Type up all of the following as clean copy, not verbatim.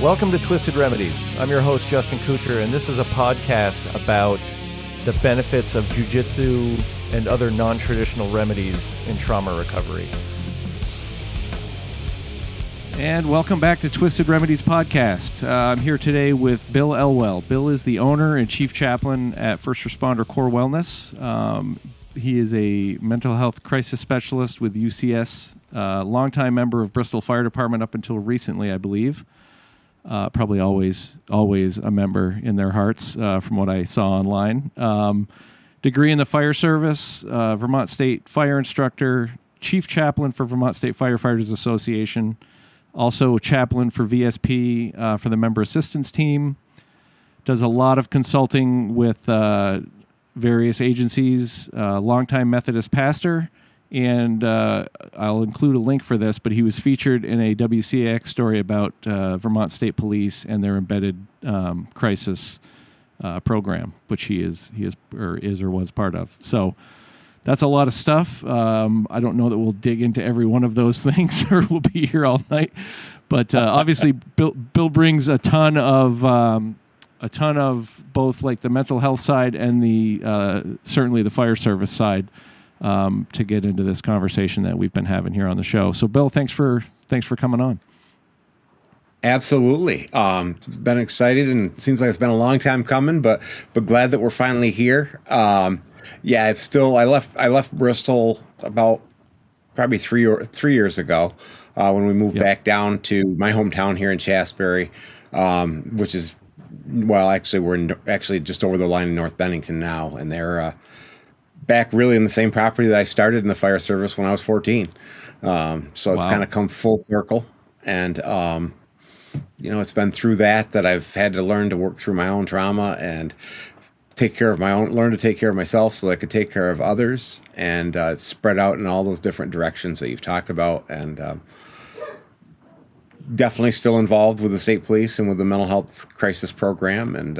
Welcome to Twisted Remedies. I'm your host, Justin Couture, and this is a podcast about the benefits of jiu-jitsu and other non-traditional remedies in trauma recovery. And welcome back to Twisted Remedies podcast. I'm here today with Bill Elwell. Bill is the owner and chief chaplain at First Responder Core Wellness. He is a mental health crisis specialist with UCS, longtime member of Bristol Fire Department up until recently, I believe. Probably always a member in their hearts, from what I saw online. Degree in the fire service, Vermont State fire instructor, chief chaplain for Vermont State Firefighters Association, also a chaplain for VSP for the member assistance team. Does a lot of consulting with various agencies, longtime Methodist pastor. And I'll include a link for this, but he was featured in a WCAX story about Vermont State Police and their embedded crisis program, which he is or was part of. So that's a lot of stuff. I don't know that we'll dig into every one of those things, or we'll be here all night. But obviously, Bill brings a ton of both like the mental health side and the certainly the fire service side. To get into this conversation that we've been having here on the show. So, Bill, thanks for coming on. Absolutely. Been excited, and it seems like it's been a long time coming, but glad that we're finally here. I left Bristol about probably three years ago when we moved back down to my hometown here in Shasberry, which is, we're actually just over the line in North Bennington now, and they're back really in the same property that I started in the fire service when I was 14. So it's kind of come full circle. And, it's been through that I've had to learn to work through my own trauma and learn to take care of myself so that I could take care of others, and spread out in all those different directions that you've talked about. And definitely still involved with the state police and with the mental health crisis program. And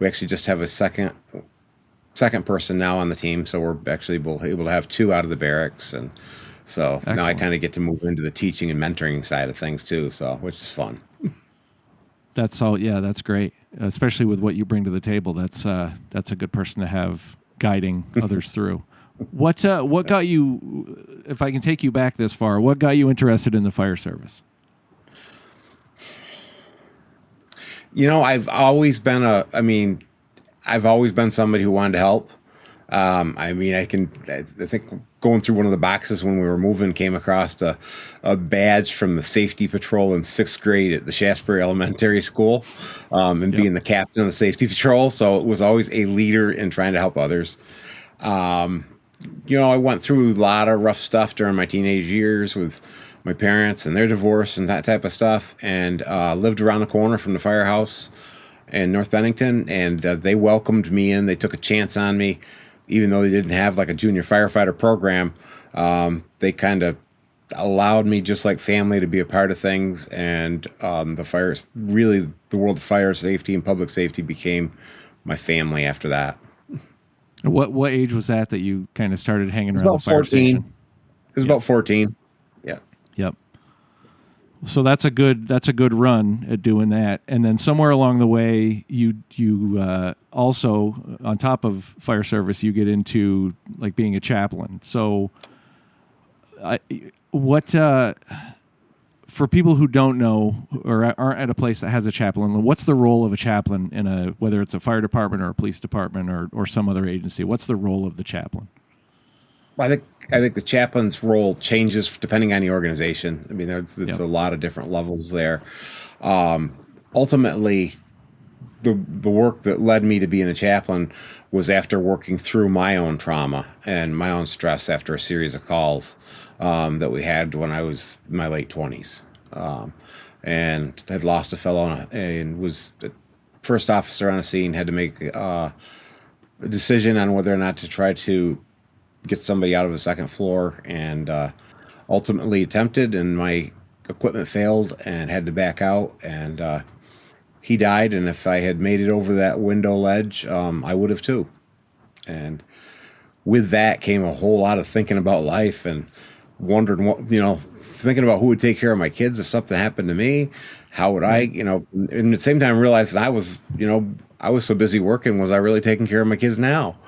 we actually just have a second person now on the team, so we're actually able to have two out of the barracks, and so Excellent. Now I kind of get to move into the teaching and mentoring side of things too, so which is fun. That's all. Yeah, that's great, especially with what you bring to the table. That's a good person to have guiding others through. What got you? If I can take you back this far, what got you interested in the fire service? I've always been somebody who wanted to help. I think going through one of the boxes when we were moving, came across a badge from the safety patrol in 6th grade at the Shasberry Elementary School, and being the captain of the safety patrol. So it was always a leader in trying to help others. I went through a lot of rough stuff during my teenage years with my parents and their divorce and that type of stuff, and lived around the corner from the firehouse in North Bennington, and they welcomed me in. They took a chance on me, even though they didn't have like a junior firefighter program. They kind of allowed me, just like family, to be a part of things. And the world of fire safety and public safety became my family after that. What age was that you kind of started hanging around the fire station? It was about 14. Yeah. Yep. So that's a good run at doing that. And then somewhere along the way, you also, on top of fire service, you get into like being a chaplain. So for people who don't know or aren't at a place that has a chaplain, what's the role of a chaplain in whether it's a fire department or a police department or some other agency? What's the role of the chaplain? Well, I think the chaplain's role changes depending on the organization. I mean, it's a lot of different levels there. Ultimately, the work that led me to being a chaplain was after working through my own trauma and my own stress after a series of calls that we had when I was in my late 20s, and had lost a fellow and was the first officer on a scene, had to make a decision on whether or not to try to get somebody out of the second floor, and ultimately attempted, and my equipment failed and had to back out, and he died. And if I had made it over that window ledge, I would have too. And with that came a whole lot of thinking about life and wondering what, thinking about who would take care of my kids if something happened to me. How would I, and at the same time realized that I was so busy working. Was I really taking care of my kids now?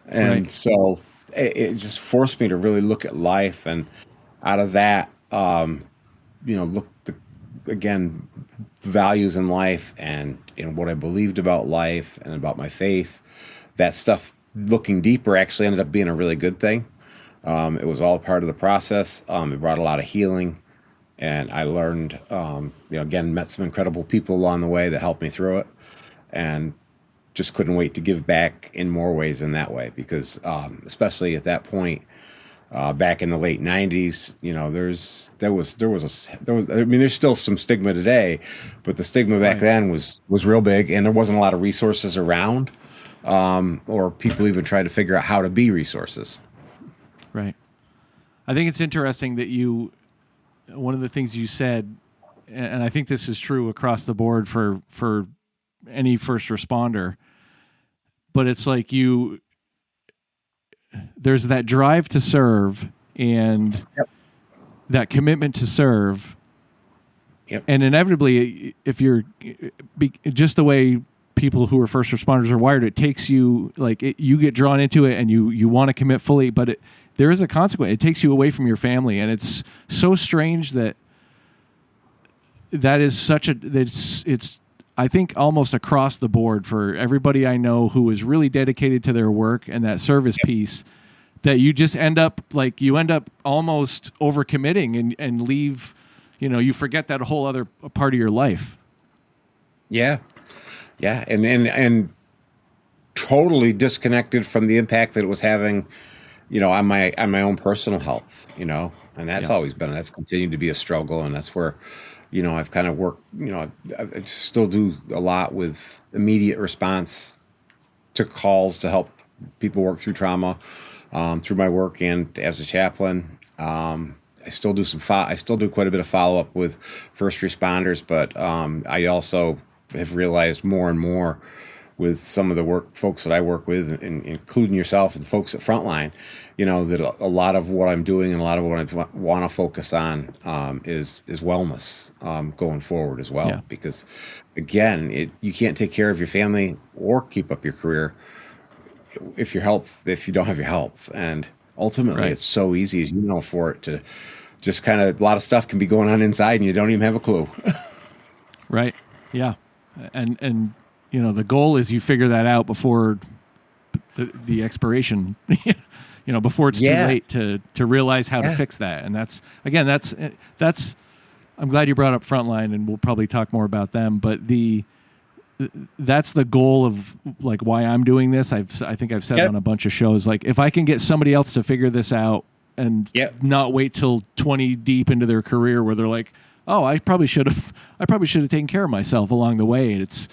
And so it just forced me to really look at life, and out of that, look again, values in life and what I believed about life and about my faith. That stuff, looking deeper, actually ended up being a really good thing. It was all part of the process. It brought a lot of healing, and I learned, again, met some incredible people along the way that helped me through it, and just couldn't wait to give back in more ways than that way, because especially at that point, back in the late 90s, there's still some stigma today, but the stigma back then was real big, and there wasn't a lot of resources around, or people even tried to figure out how to be resources. Right. I think it's interesting that one of the things you said, and I think this is true across the board for any first responder, but it's like there's that drive to serve and that commitment to serve. Yep. And inevitably, if you're just the way people who are first responders are wired, it takes you, you get drawn into it and you want to commit fully, but there is a consequence. It takes you away from your family. And it's so strange that is it's I think almost across the board for everybody I know who is really dedicated to their work and that service piece, that you just end up almost overcommitting and leave, you forget that whole other part of your life. Yeah. Yeah. And totally disconnected from the impact that it was having, on my own personal health, and that's continued to be a struggle. And that's where, I've kind of worked, I still do a lot with immediate response to calls to help people work through trauma, through my work and as a chaplain. I still do quite a bit of follow-up with first responders, but I also have realized more and more with some of the folks that I work with, including yourself and the folks at Frontline, that a lot of what I'm doing and a lot of what I want to focus on is wellness going forward as well. Yeah. Because, again, you can't take care of your family or keep up your career if you don't have your health. And ultimately, It's so easy, as for it to just kind of, a lot of stuff can be going on inside and you don't even have a clue. Right. Yeah. And the goal is you figure that out before the expiration, before it's too late to realize how to fix that. And that's I'm glad you brought up Frontline, and we'll probably talk more about them, but that's the goal of why I'm doing this. I think I've said on a bunch of shows, if I can get somebody else to figure this out and not wait till 20 deep into their career where they're like, oh, I probably should have taken care of myself along the way. It's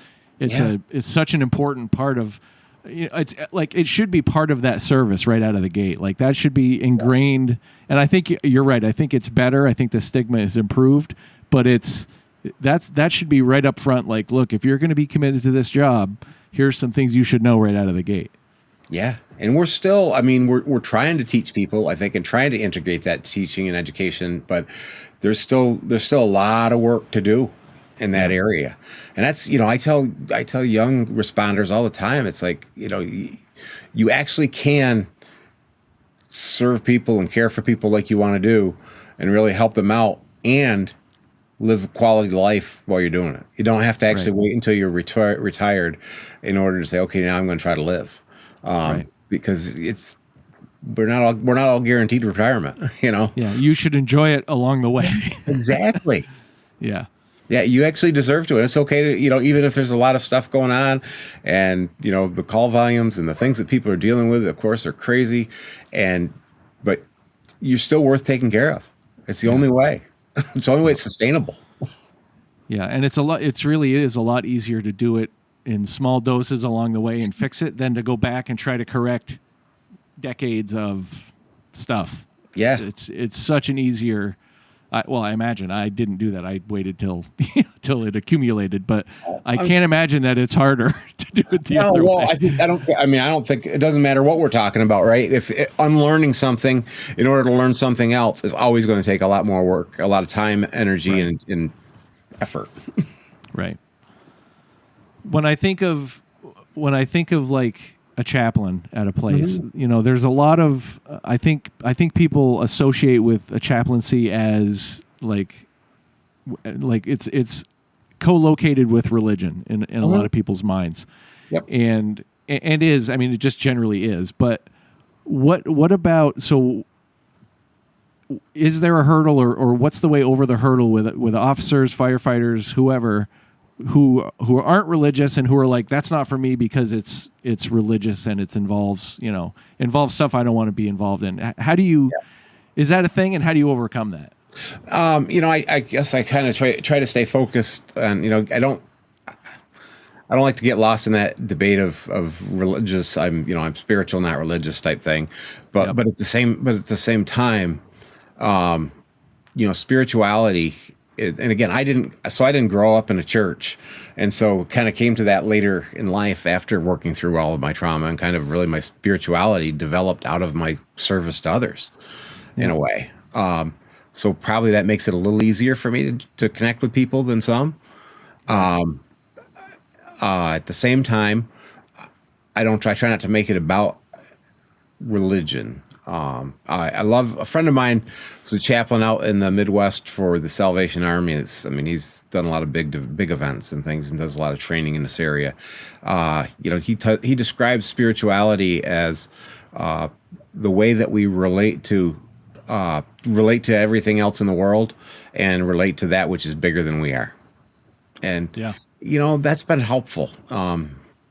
such an important part of, it should be part of that service right out of the gate. That should be ingrained. And I think you're right. I think it's better. I think the stigma is improved, but that should be right up front. Look, if you're going to be committed to this job, here's some things you should know right out of the gate. Yeah. And we're still, we're trying to teach people, I think, and trying to integrate that teaching and education, but there's still a lot of work to do in that area. And that's, I tell young responders all the time, it's you actually can serve people and care for people like you want to do and really help them out and live a quality life while you're doing it. You don't have to actually wait until you're retired in order to say, okay, now I'm going to try to live. Because we're not all guaranteed retirement, Yeah, you should enjoy it along the way. Exactly. Yeah. Yeah, you actually deserve to. And it's okay to, even if there's a lot of stuff going on and, the call volumes and the things that people are dealing with, of course, are crazy. But you're still worth taking care of. It's the only way. It's the only way it's sustainable. Yeah. And it really is a lot easier to do it in small doses along the way and fix it than to go back and try to correct decades of stuff. Yeah. It's such an easier I imagine I didn't do that. I waited till it accumulated, but I can't imagine that it's harder to do it the other way. I don't think it doesn't matter what we're talking about, right? If unlearning something in order to learn something else is always going to take a lot more work, a lot of time, energy, and effort. Right. When I think of like a chaplain at a place, there's a lot of I think people associate with a chaplaincy as like it's co-located with religion in a lot of people's minds. Yep. And is, I mean, it just generally is. But what about, so is there a hurdle or what's the way over the hurdle with officers, firefighters, whoever, who aren't religious and who are like, that's not for me because it's religious and it involves stuff I don't want to be involved in. How do you, is that a thing, and how do you overcome that? I guess I kind of try to stay focused, and I don't like to get lost in that debate of religious. I'm spiritual, not religious type thing, but at the same time, spirituality. And again, I didn't grow up in a church, and so kind of came to that later in life after working through all of my trauma, and kind of really my spirituality developed out of my service to others in a way. So probably that makes it a little easier for me to connect with people than some. At the same time, I try not to make it about religion. I love a friend of mine who's a chaplain out in the Midwest for the Salvation Army. He's done a lot of big events and things, and does a lot of training in this area. He describes spirituality as the way that we relate to everything else in the world, and relate to that which is bigger than we are. And that's been helpful.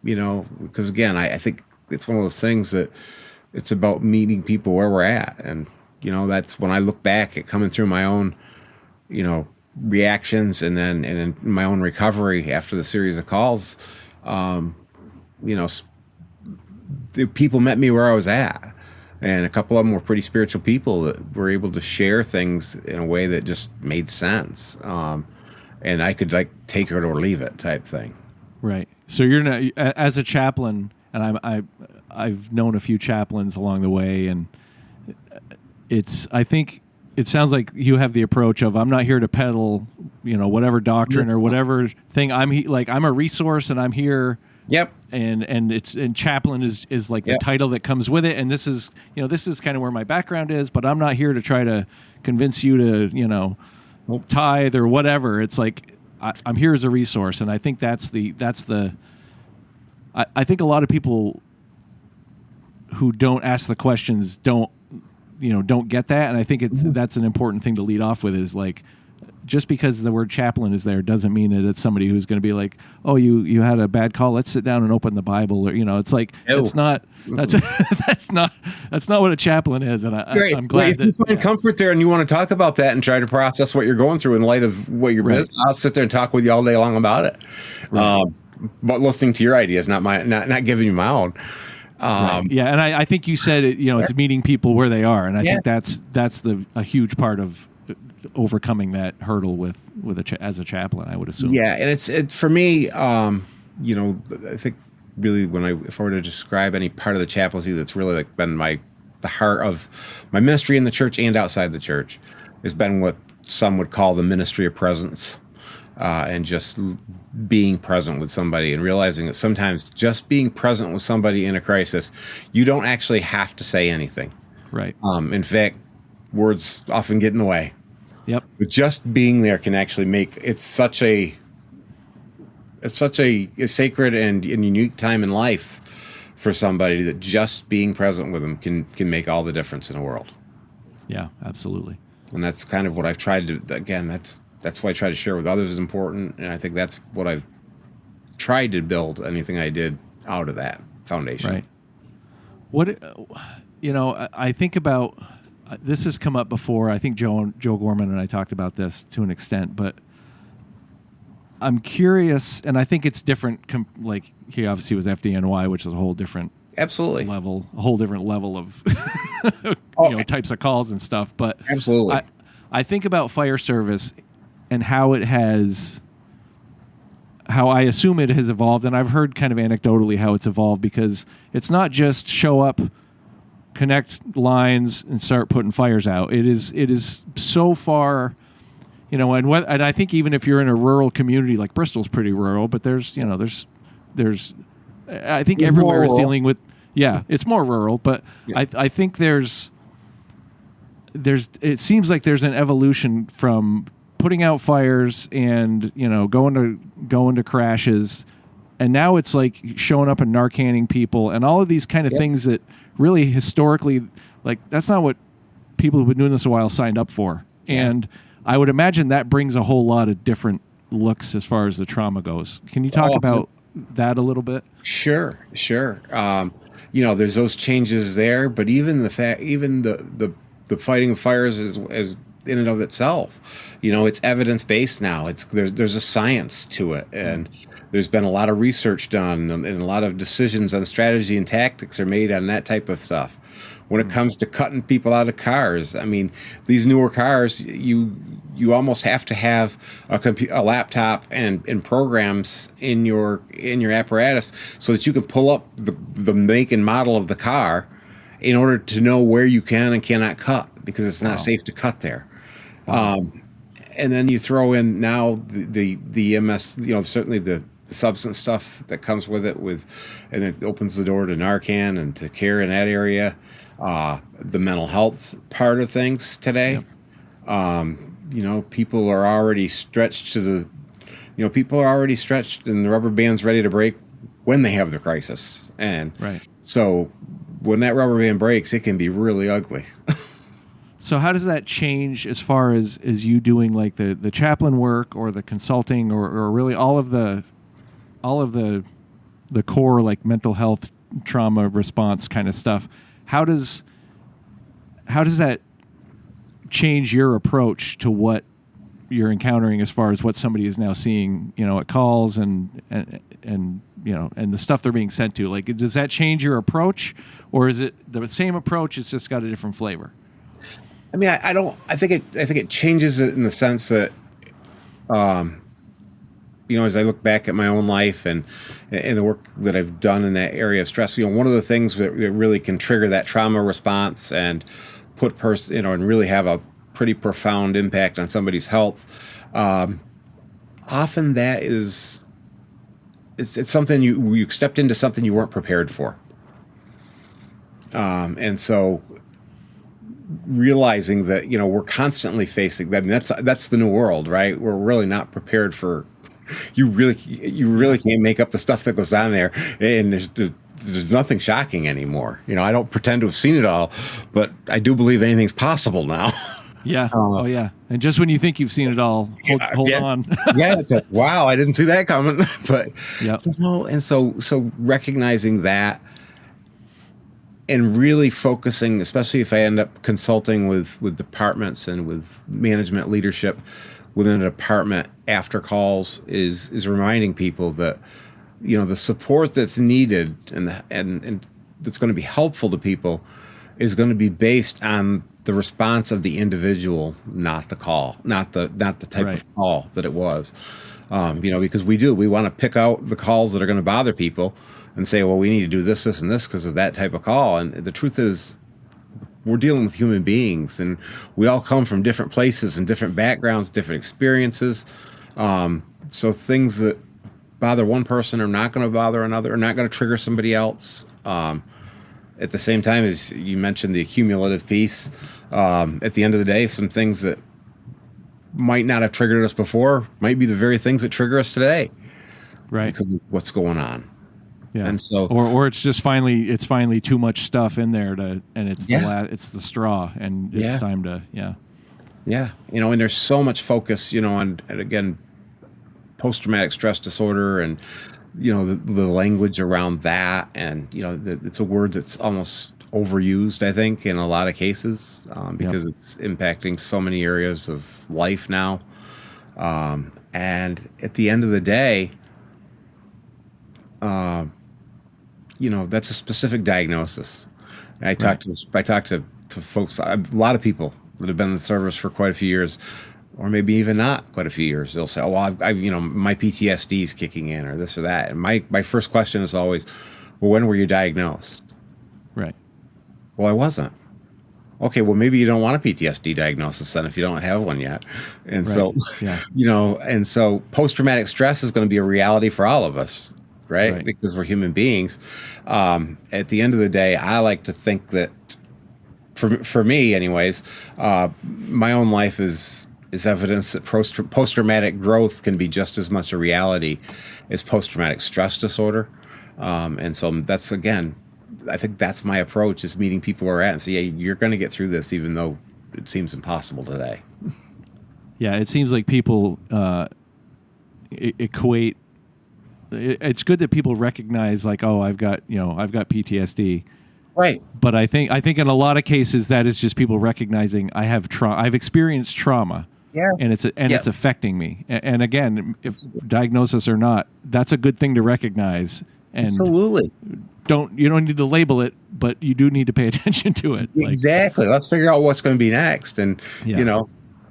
Because again, I think it's one of those things that it's about meeting people where we're at. And, that's when I look back at coming through my own, reactions, and in my own recovery after the series of calls, the people met me where I was at. And a couple of them were pretty spiritual people that were able to share things in a way that just made sense. And I could take it or leave it type thing. Right. So you're not, as a chaplain, and I've known a few chaplains along the way, and I think it sounds like you have the approach of, I'm not here to peddle, whatever doctrine or whatever thing. I'm a resource, and I'm here. Yep. And chaplain is like the title that comes with it. And this is kind of where my background is, but I'm not here to try to convince you to, tithe or whatever. It's like, I'm here as a resource. And I think I think a lot of people who don't ask the questions don't get that. And I think that's an important thing to lead off with, is like, just because the word chaplain is there doesn't mean that it's somebody who's going to be like, oh, you had a bad call, let's sit down and open the Bible, or it's like, it's not, that's not what a chaplain is. And I'm glad if you find comfort there and you want to talk about that and try to process what you're going through in light of what you're missing, I'll sit there and talk with you all day long about it. Right. But listening to your ideas, not giving you my own. Yeah, and I think you said it. It's meeting people where they are, and I think that's a huge part of overcoming that hurdle as a chaplain, I would assume. Yeah, and it's for me. I think really if I were to describe any part of the chaplaincy that's really been the heart of my ministry in the church and outside the church, has been what some would call the ministry of presence. And just being present with somebody, and realizing that sometimes just being present with somebody in a crisis, you don't actually have to say anything. Right. In fact, words often get in the way. Yep. But just being there can actually make it's such a sacred and unique time in life for somebody, that just being present with them can make all the difference in the world. Yeah, absolutely. And that's kind of what I've tried to. Again, that's why I try to share with others is important, and I think that's what I've tried to build anything I did out of that foundation. Right. What I think about this has come up before. I think Joe Gorman and I talked about this to an extent, but I'm curious, and I think it's different. Like, he obviously was FDNY, which is a whole different level of types of calls and stuff. But absolutely, I think about fire service and how I assume it has evolved, and I've heard kind of anecdotally how it's evolved, because it's not just show up, connect lines, and start putting fires out. It is so far, and I think even if you're in a rural community, like Bristol's pretty rural, but there's I think It's everywhere is rural. dealing with, it's more rural, but Yeah. I think there's it seems like there's an evolution from putting out fires and going to crashes, and now it's like showing up and Narcanning people and all of these kind of things that really historically, like, that's not what people who've been doing this a while signed up for. And I would imagine that brings a whole lot of different looks as far as the trauma goes. Can you talk about that a little bit? Sure. There's those changes there, but even the fighting of fires is in and of itself, it's evidence based now. There's a science to it, and there's been a lot of research done, and a lot of decisions on strategy and tactics are made on that type of stuff. When it comes to cutting people out of cars, I mean, these newer cars, you almost have to have a laptop and programs in your apparatus so that you can pull up the make and model of the car in order to know where you can and cannot cut, because it's not safe to cut there. And then you throw in now the EMS, certainly the substance stuff that comes with it, and it opens the door to Narcan and to care in that area. The mental health part of things today. People are already stretched and the rubber band's ready to break when they have the crisis. And so when that rubber band breaks, it can be really ugly. So how does that change as far as you doing like the chaplain work or the consulting or really all of the core, like, mental health trauma response kind of stuff? How does that change your approach to what you're encountering as far as what somebody is now seeing, at calls and the stuff they're being sent to? Like, does that change your approach, or is it the same approach? It's just got a different flavor? I mean, I think it changes it in the sense that, as I look back at my own life and the work that I've done in that area of stress, one of the things that really can trigger that trauma response and put and really have a pretty profound impact on somebody's health. Often that is, it's something you stepped into something you weren't prepared for. And so realizing that, we're constantly facing that. I mean, that's the new world, right? We're really not prepared for. You really can't make up the stuff that goes on there, and there's nothing shocking anymore. I don't pretend to have seen it all, but I do believe anything's possible now. Yeah. And just when you think you've seen it all, hold on. It's like, wow, I didn't see that coming. But yeah. And so recognizing that and really focusing, especially if I end up consulting with departments and with management leadership within a department after calls, is reminding people that, the support that's needed and that's going to be helpful to people is going to be based on the response of the individual, not the call, not the type of call that it was. Because we want to pick out the calls that are going to bother people and say, well, we need to do this, and this because of that type of call. And the truth is, we're dealing with human beings, and we all come from different places and different backgrounds, different experiences. So things that bother one person are not going to bother another, are not going to trigger somebody else. At the same time, as you mentioned, the accumulative piece, at the end of the day, some things that might not have triggered us before might be the very things that trigger us today. Right. Because of what's going on. Yeah. And so, or it's just finally too much stuff in there and it's it's the straw, and it's time to and there's so much focus, on, and again, post-traumatic stress disorder, and the language around that, and it's a word that's almost overused, I think, in a lot of cases, because it's impacting so many areas of life now. And at the end of the day, that's a specific diagnosis. I talk to folks, a lot of people that have been in the service for quite a few years, or maybe even not quite a few years. They'll say, "Oh, well, I've my PTSD is kicking in, or this or that." And my first question is always, "Well, when were you diagnosed?" Right. Well, I wasn't. Okay, well, maybe you don't want a PTSD diagnosis then if you don't have one yet. And so, yeah. And so post-traumatic stress is going to be a reality for all of us, right? Because we're human beings. At the end of the day, I like to think that, for me anyways, my own life is evidence that post-traumatic growth can be just as much a reality as post-traumatic stress disorder. And so that's, again, I think that's my approach, is meeting people where they're at and say, yeah, you're going to get through this, even though it seems impossible today. Yeah, it seems like people equate. It's good that people recognize, like, oh, I've got PTSD. Right. But I think in a lot of cases that is just people recognizing I've experienced trauma. Yeah. And it's affecting me. And again, if diagnosis or not, that's a good thing to recognize. And absolutely. You don't need to label it, but you do need to pay attention to it. Exactly. Let's figure out what's going to be next. And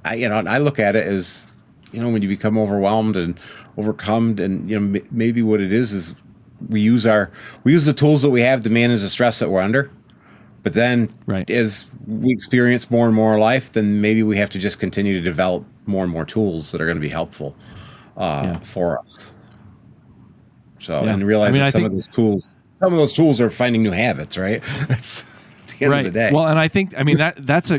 I look at it as, when you become overwhelmed and overcome, and maybe what it is we use the tools that we have to manage the stress that we're under. But then as we experience more and more life, then maybe we have to just continue to develop more and more tools that are going to be helpful for us. So, and realize that some of those tools are finding new habits, right? That's the end of the day. Well, and I think, that's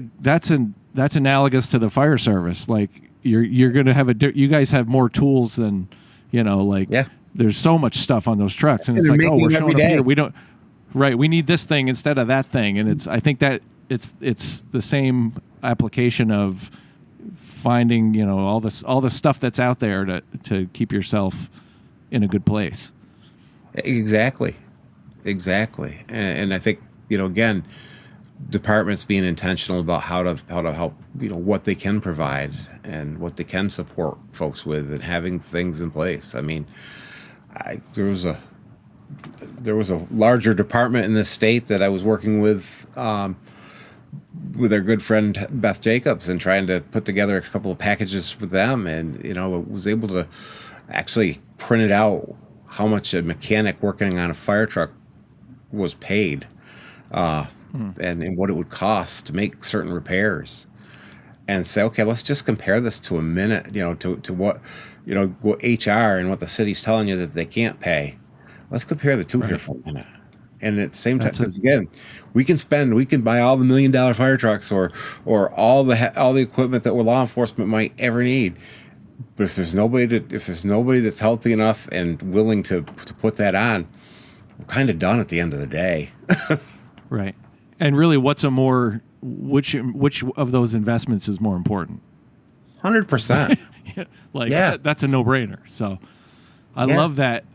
analogous to the fire service. Like you're going to have you guys have more tools than, there's so much stuff on those trucks, and it's like, oh, we're showing up here. We don't, we need this thing instead of that thing. And I think that it's the same application of finding, all the stuff that's out there to keep yourself in a good place. Exactly. And I think, again, departments being intentional about how to help, what they can provide and what they can support folks with, and having things in place. I mean, there was a larger department in this state that I was working with our good friend Beth Jacobs, and trying to put together a couple of packages for them, and was able to actually print it out how much a mechanic working on a fire truck was paid, and what it would cost to make certain repairs, and say, okay, let's just compare this to a minute, to what, what HR and what the city's telling you that they can't pay. Let's compare the two here for a minute. And at the same time, because again, we can buy all the $1 million fire trucks or all the equipment that law enforcement might ever need. But if there's nobody that's healthy enough and willing to put that on, we're kind of done at the end of the day. Right. And really, which of those investments is more important? 100%. That's a no-brainer. So I love that.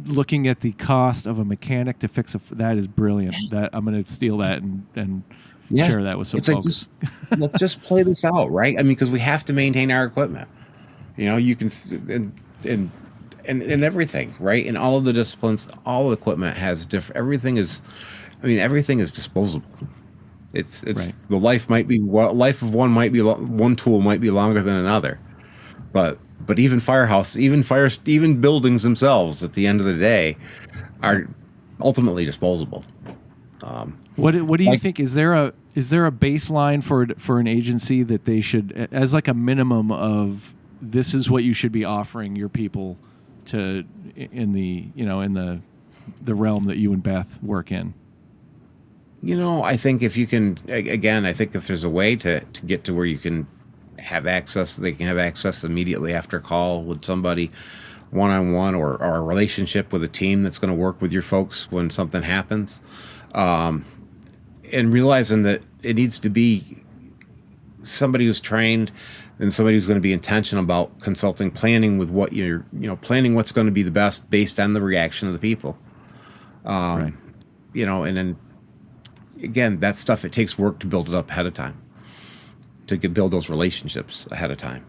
Looking at the cost of a mechanic to fix that is brilliant. That I'm going to steal that and share that with some folks. Like, let's just play this out, right? I mean, because we have to maintain our equipment. You can and everything, right? In all of the disciplines, all the equipment has different. Everything is disposable. It's the life of one tool might be longer than another, but even even buildings themselves, at the end of the day, are ultimately disposable. What do you think? Is there a baseline for an agency that they should, as like a minimum of, this is what you should be offering your people to in the realm that you and Beth work in? I think if you can, again, I think if there's a way to get to where you can have access, they can have access immediately after a call with somebody one-on-one, or a relationship with a team that's going to work with your folks when something happens, and realizing that it needs to be somebody who's trained and somebody who's going to be intentional about consulting, planning with what planning what's going to be the best based on the reaction of the people. And then again, that stuff, it takes work to build it up ahead of time, to build those relationships ahead of time,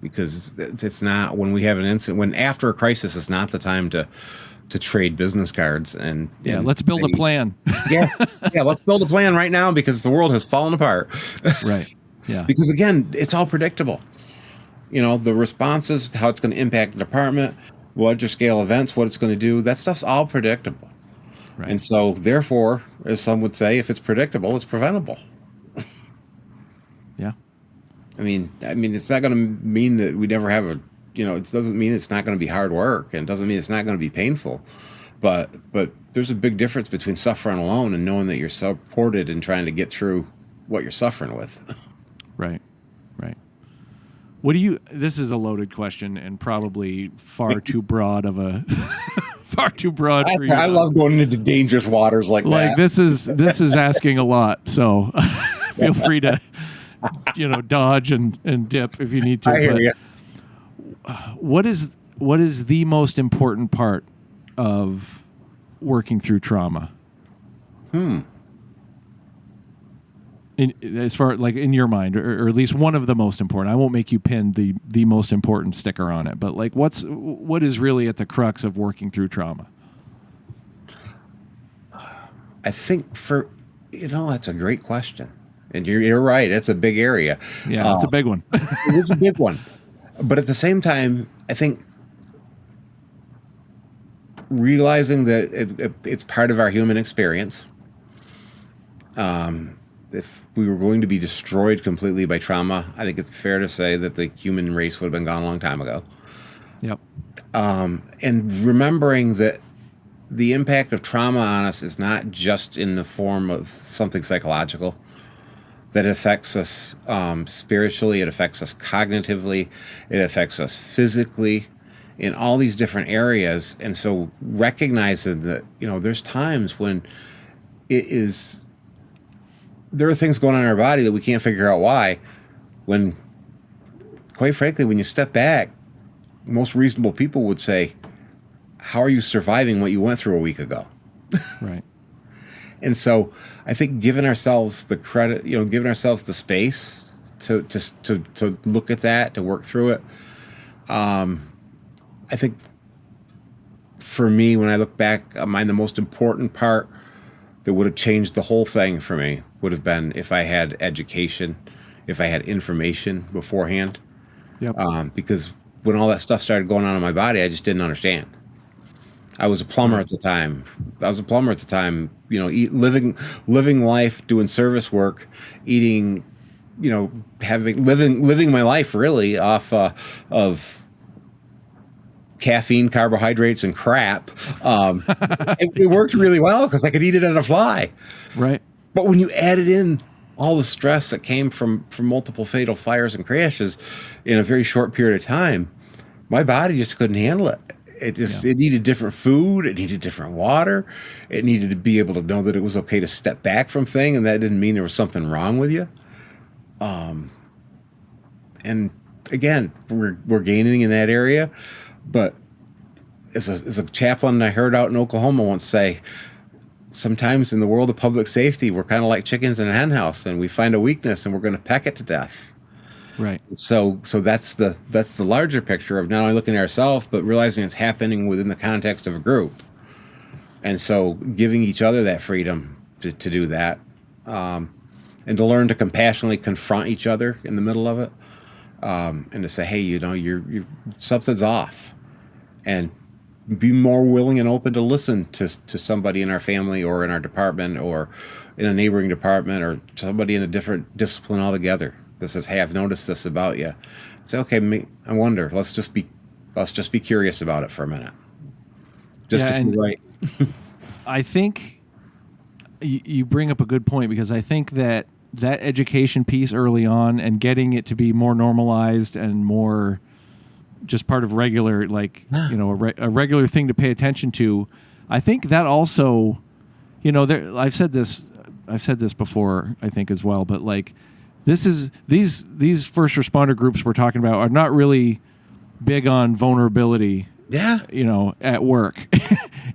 because it's not, when we have an incident, when after a crisis, it's not the time to trade business cards and let's build a plan. Let's build a plan right now, because the world has fallen apart. Right. Yeah. Because again, it's all predictable. The responses, how it's going to impact the department, larger scale events, what it's going to do, that stuff's all predictable. Right. And so, therefore, as some would say, if it's predictable, it's preventable. Yeah. I mean, it's not going to mean that we never have it doesn't mean it's not going to be hard work, and it doesn't mean it's not going to be painful. But there's a big difference between suffering alone and knowing that you're supported and trying to get through what you're suffering with. Right. This is a loaded question and probably far too broad of a, far too broad. For you. I love going into dangerous waters like that. This is asking a lot. So feel free to, dodge and dip if you need to. I hear you. What is the most important part of working through trauma? As far in your mind, or at least one of the most important. I won't make you pin the most important sticker on it, but what is really at the crux of working through trauma? I think that's a great question, and you're right. It's a big area. Yeah, it's a big one. It is a big one, but at the same time, I think realizing that it's part of our human experience. If we were going to be destroyed completely by trauma, I think it's fair to say that the human race would have been gone a long time ago. Yep. And remembering that the impact of trauma on us is not just in the form of something psychological, that it affects us spiritually, it affects us cognitively, it affects us physically in all these different areas. And so recognizing that, there's times when there are things going on in our body that we can't figure out why, when, quite frankly, when you step back, most reasonable people would say, how are you surviving what you went through a week ago? Right. And so I think giving ourselves the credit, giving ourselves the space to look at that, to work through it. I think for me, when I look back, the most important part that would have changed the whole thing for me would have been if I had education, if I had information beforehand. Yep. Because when all that stuff started going on in my body, I just didn't understand. I was a plumber at the time. Living life, doing service work, eating, living my life really off of caffeine, carbohydrates, and crap. It worked really well because I could eat it on the fly. Right. But when you added in all the stress that came from multiple fatal fires and crashes in a very short period of time, my body just couldn't handle it. It needed different food. It needed different water. It needed to be able to know that it was okay to step back from things, and that didn't mean there was something wrong with you. And again, we're gaining in that area. But as a chaplain I heard out in Oklahoma once say, sometimes in the world of public safety, we're kind of like chickens in a hen house, and we find a weakness and we're going to peck it to death. Right. So that's the larger picture of not only looking at ourselves, but realizing it's happening within the context of a group. And so giving each other that freedom to do that, and to learn to compassionately confront each other in the middle of it, and to say, hey, you're something's off. And be more willing and open to listen to somebody in our family or in our department or in a neighboring department or somebody in a different discipline altogether that says, hey, I've noticed this about you. Say, okay, I wonder, let's just be curious about it for a minute. Just to feel right. I think you bring up a good point, because I think that education piece early on and getting it to be more normalized and more just part of regular, a regular thing to pay attention to. I think that also, I've said this before, I think as well, but these first responder groups we're talking about are not really big on vulnerability. Yeah. At work.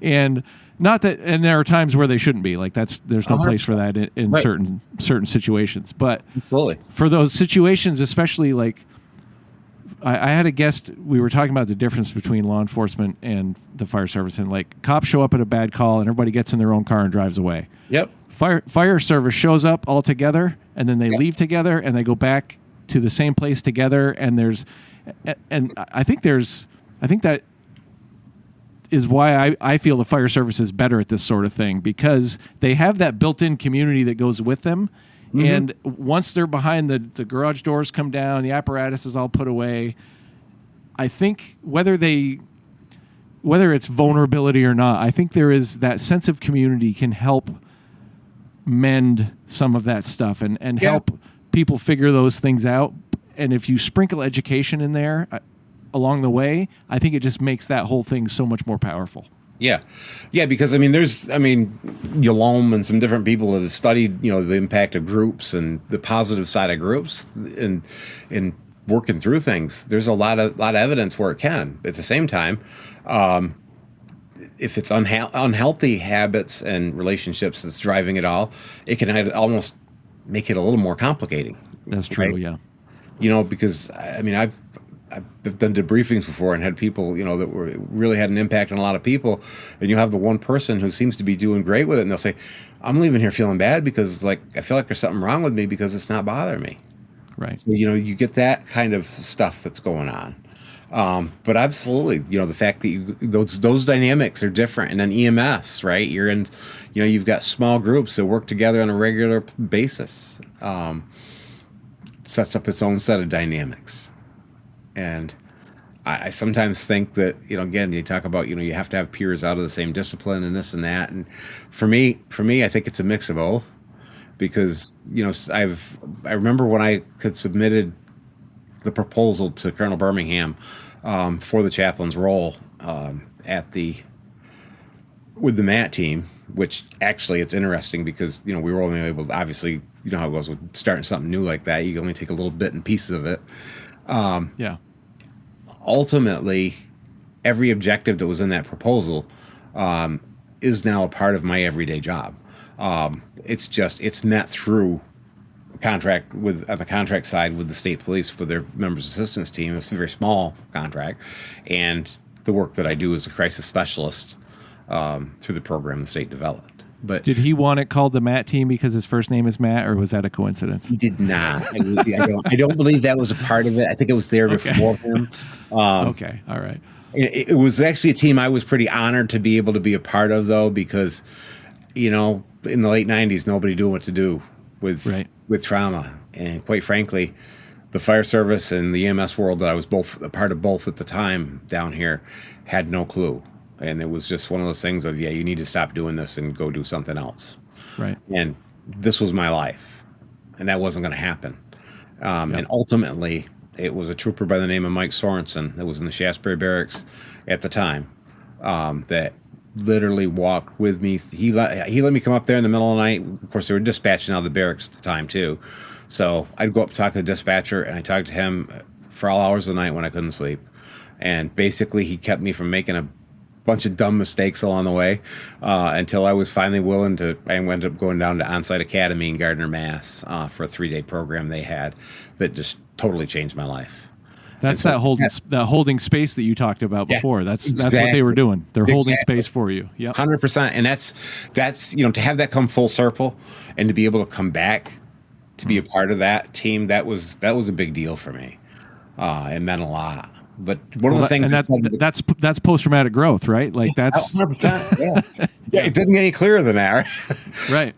And not that, and there are times where they shouldn't be. There's no place for that in right. certain situations. But Absolutely. For those situations, especially I had a guest, we were talking about the difference between law enforcement and the fire service, and like cops show up at a bad call and everybody gets in their own car and drives away. Yep. Fire service shows up all together and then they leave together and they go back to the same place together, and I think that is why I feel the fire service is better at this sort of thing, because they have that built-in community that goes with them. Mm-hmm. And once they're behind, the garage doors come down, the apparatus is all put away. I think whether it's vulnerability or not, I think there is that sense of community can help mend some of that stuff and help people figure those things out. And if you sprinkle education in there along the way, I think it just makes that whole thing so much more powerful. Yeah. Yeah, because Yalom and some different people that have studied, the impact of groups and the positive side of groups and working through things. There's a lot of evidence where it can. At the same time, if it's unhealthy habits and relationships that's driving it all, it can almost make it a little more complicating. That's true, right? Yeah. Because I've done debriefings before and had people, that really had an impact on a lot of people. And you have the one person who seems to be doing great with it, and they'll say, I'm leaving here feeling bad because I feel like there's something wrong with me because it's not bothering me. Right. So, you get that kind of stuff that's going on. But absolutely, the fact that those dynamics are different. And then EMS, right? You're in, you've got small groups that work together on a regular basis. Sets up its own set of dynamics. And I sometimes think that, again, you talk about, you have to have peers out of the same discipline and this and that. And for me, I think it's a mix of both, because, I remember when I had submitted the proposal to Colonel Birmingham for the chaplain's role with the MAT team, which actually it's interesting because, we were only able to, obviously, you know how it goes with starting something new like that. You only take a little bit and pieces of it. Ultimately, every objective that was in that proposal is now a part of my everyday job. It's met through contract on the contract side with the state police for their members assistance team. It's a very small contract, and the work that I do as a crisis specialist through the program the state developed. But did he want it called the Matt team because his first name is Matt, or was that a coincidence? He did not. I don't believe that was a part of it. I think it was there before him. Okay, all right. It was actually a team I was pretty honored to be able to be a part of, though, because, in the late 90s, nobody knew what to do with trauma. And quite frankly, the fire service and the EMS world that I was both a part of both at the time down here had no clue. And it was just one of those things of, you need to stop doing this and go do something else. Right. And this was my life, and that wasn't going to happen. And ultimately, it was a trooper by the name of Mike Sorensen that was in the Shasbury Barracks at the time that literally walked with me. He let me come up there in the middle of the night. Of course, they were dispatching out of the barracks at the time, too. So I'd go up and talk to the dispatcher, and I talked to him for all hours of the night when I couldn't sleep. And basically, he kept me from making a bunch of dumb mistakes along the way until I was finally willing to. I ended up going down to Onsite Academy in Gardner, Mass. For a 3-day program they had that just totally changed my life. That's that holding space that you talked about before. That's what they were doing. They're holding space for you. Yep. 100%. And that's to have that come full circle and to be able to come back to be a part of that team, that was a big deal for me. It meant a lot. But one of the things that's post-traumatic growth, right? Like that's 100%. Yeah. It doesn't get any clearer than that, right?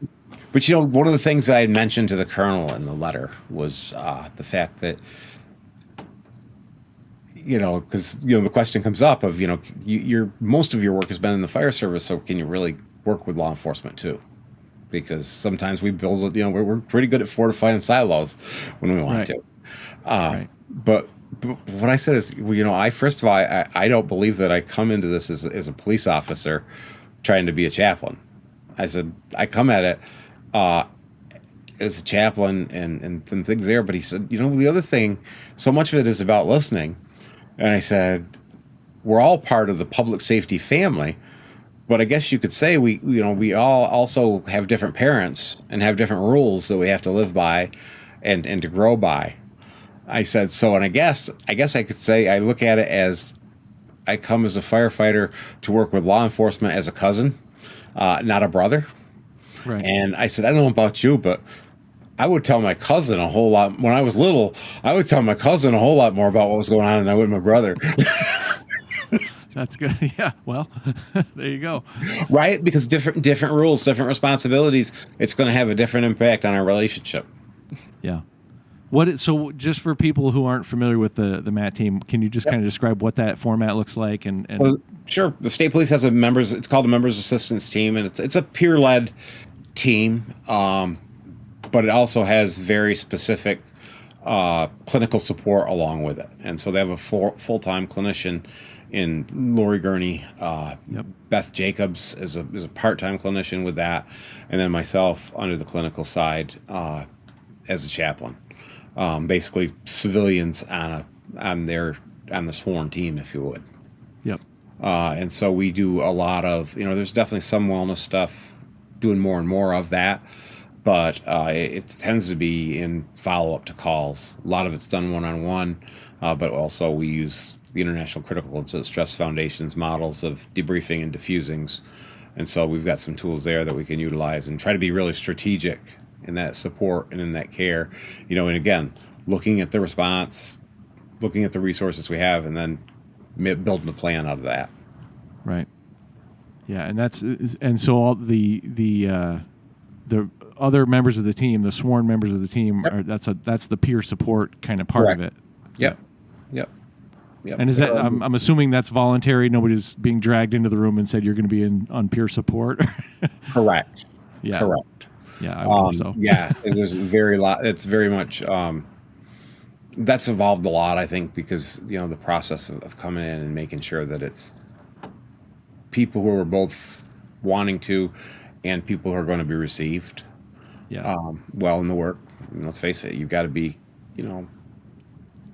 But one of the things that I had mentioned to the colonel in the letter was the fact that because the question comes up of most of your work has been in the fire service, so can you really work with law enforcement too? Because sometimes we build we're pretty good at fortifying silos when we want to. But what I said is, I first of all, I don't believe that I come into this as a police officer trying to be a chaplain. I said I come at it as a chaplain and some things there. But he said, the other thing, so much of it is about listening. And I said, we're all part of the public safety family, but I guess you could say we all also have different parents and have different rules that we have to live by and to grow by. I said, so, and I guess I could say I look at it as I come as a firefighter to work with law enforcement as a cousin, not a brother. Right. And I said, I don't know about you, but I would tell my cousin a whole lot. When I was little, I would tell my cousin a whole lot more about what was going on than I would my brother. That's good. Yeah. Well, there you go. Right? Because different rules, different responsibilities, it's going to have a different impact on our relationship. Yeah. So just for people who aren't familiar with the MAT team, can you just kind of describe what that format looks like? And Well, sure. The state police has it's called a members assistance team, and it's a peer-led team, but it also has very specific clinical support along with it. And so they have a full-time clinician in Lori Gurney. Beth Jacobs is a part-time clinician with that, and then myself under the clinical side as a chaplain. Basically civilians on the sworn team, if you would. Yep. And so we do a lot of, there's definitely some wellness stuff, doing more and more of that, but it tends to be in follow-up to calls. A lot of it's done one-on-one, but also we use the International Critical Incident Stress Foundation's models of debriefing and diffusings. And so we've got some tools there that we can utilize and try to be really strategic in that support and in that care, and again, looking at the response, looking at the resources we have, and then building a plan out of that. Right. Yeah, and so all the other members of the team, the sworn members of the team, that's the peer support kind of part of it. Yep. And is that I'm assuming that's voluntary? Nobody's being dragged into the room and said you're going to be on peer support. Correct. Yeah. Correct. Yeah, I would hope so. Yeah, there's it's very much that's evolved a lot, I think, because the process of coming in and making sure that it's people who are both wanting to and people who are going to be received well in the work. Let's face it, you've got to be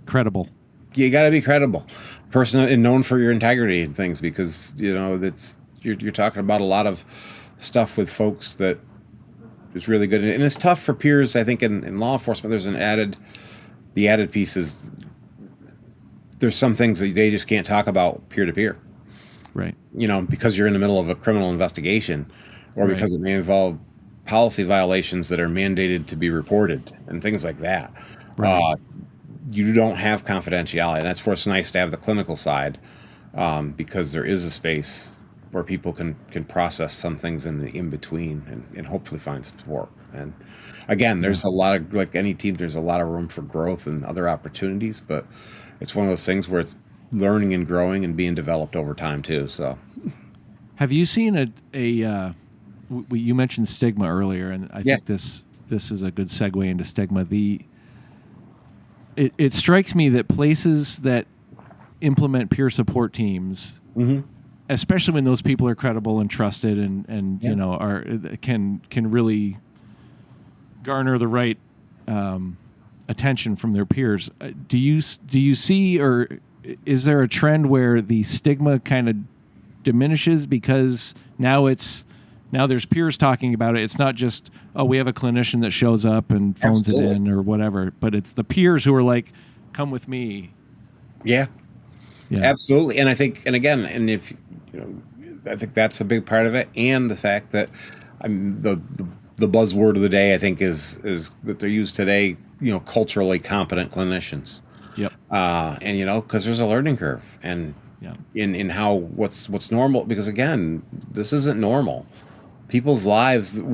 credible. You got to be credible, person and known for your integrity and things, because that's you're talking about a lot of stuff with folks that is really good, and it's tough for peers. I think in law enforcement, there's the added piece is there's some things that they just can't talk about peer to peer, right? Because you're in the middle of a criminal investigation, or because it may involve policy violations that are mandated to be reported and things like that. Right. You don't have confidentiality, and that's where it's nice to have the clinical side, because there is a space where people can process some things in between and hopefully find some support. And again, there's a lot of, like any team, there's a lot of room for growth and other opportunities, but it's one of those things where it's learning and growing and being developed over time too. So have you seen you mentioned stigma earlier, and I think this is a good segue into stigma. It strikes me that places that implement peer support teams, especially when those people are credible and trusted and are can really garner the right attention from their peers. Do you see, or is there a trend where the stigma kind of diminishes because now there's peers talking about it? It's not just, we have a clinician that shows up and phones it in or whatever, but it's the peers who are like, come with me. Yeah. Absolutely. And I think, I think that's a big part of it. And the fact that the buzzword of the day, I think, is that they're used today, culturally competent clinicians. Yep. And, because there's a learning curve and in how what's normal, because again, this isn't normal. People's lives, as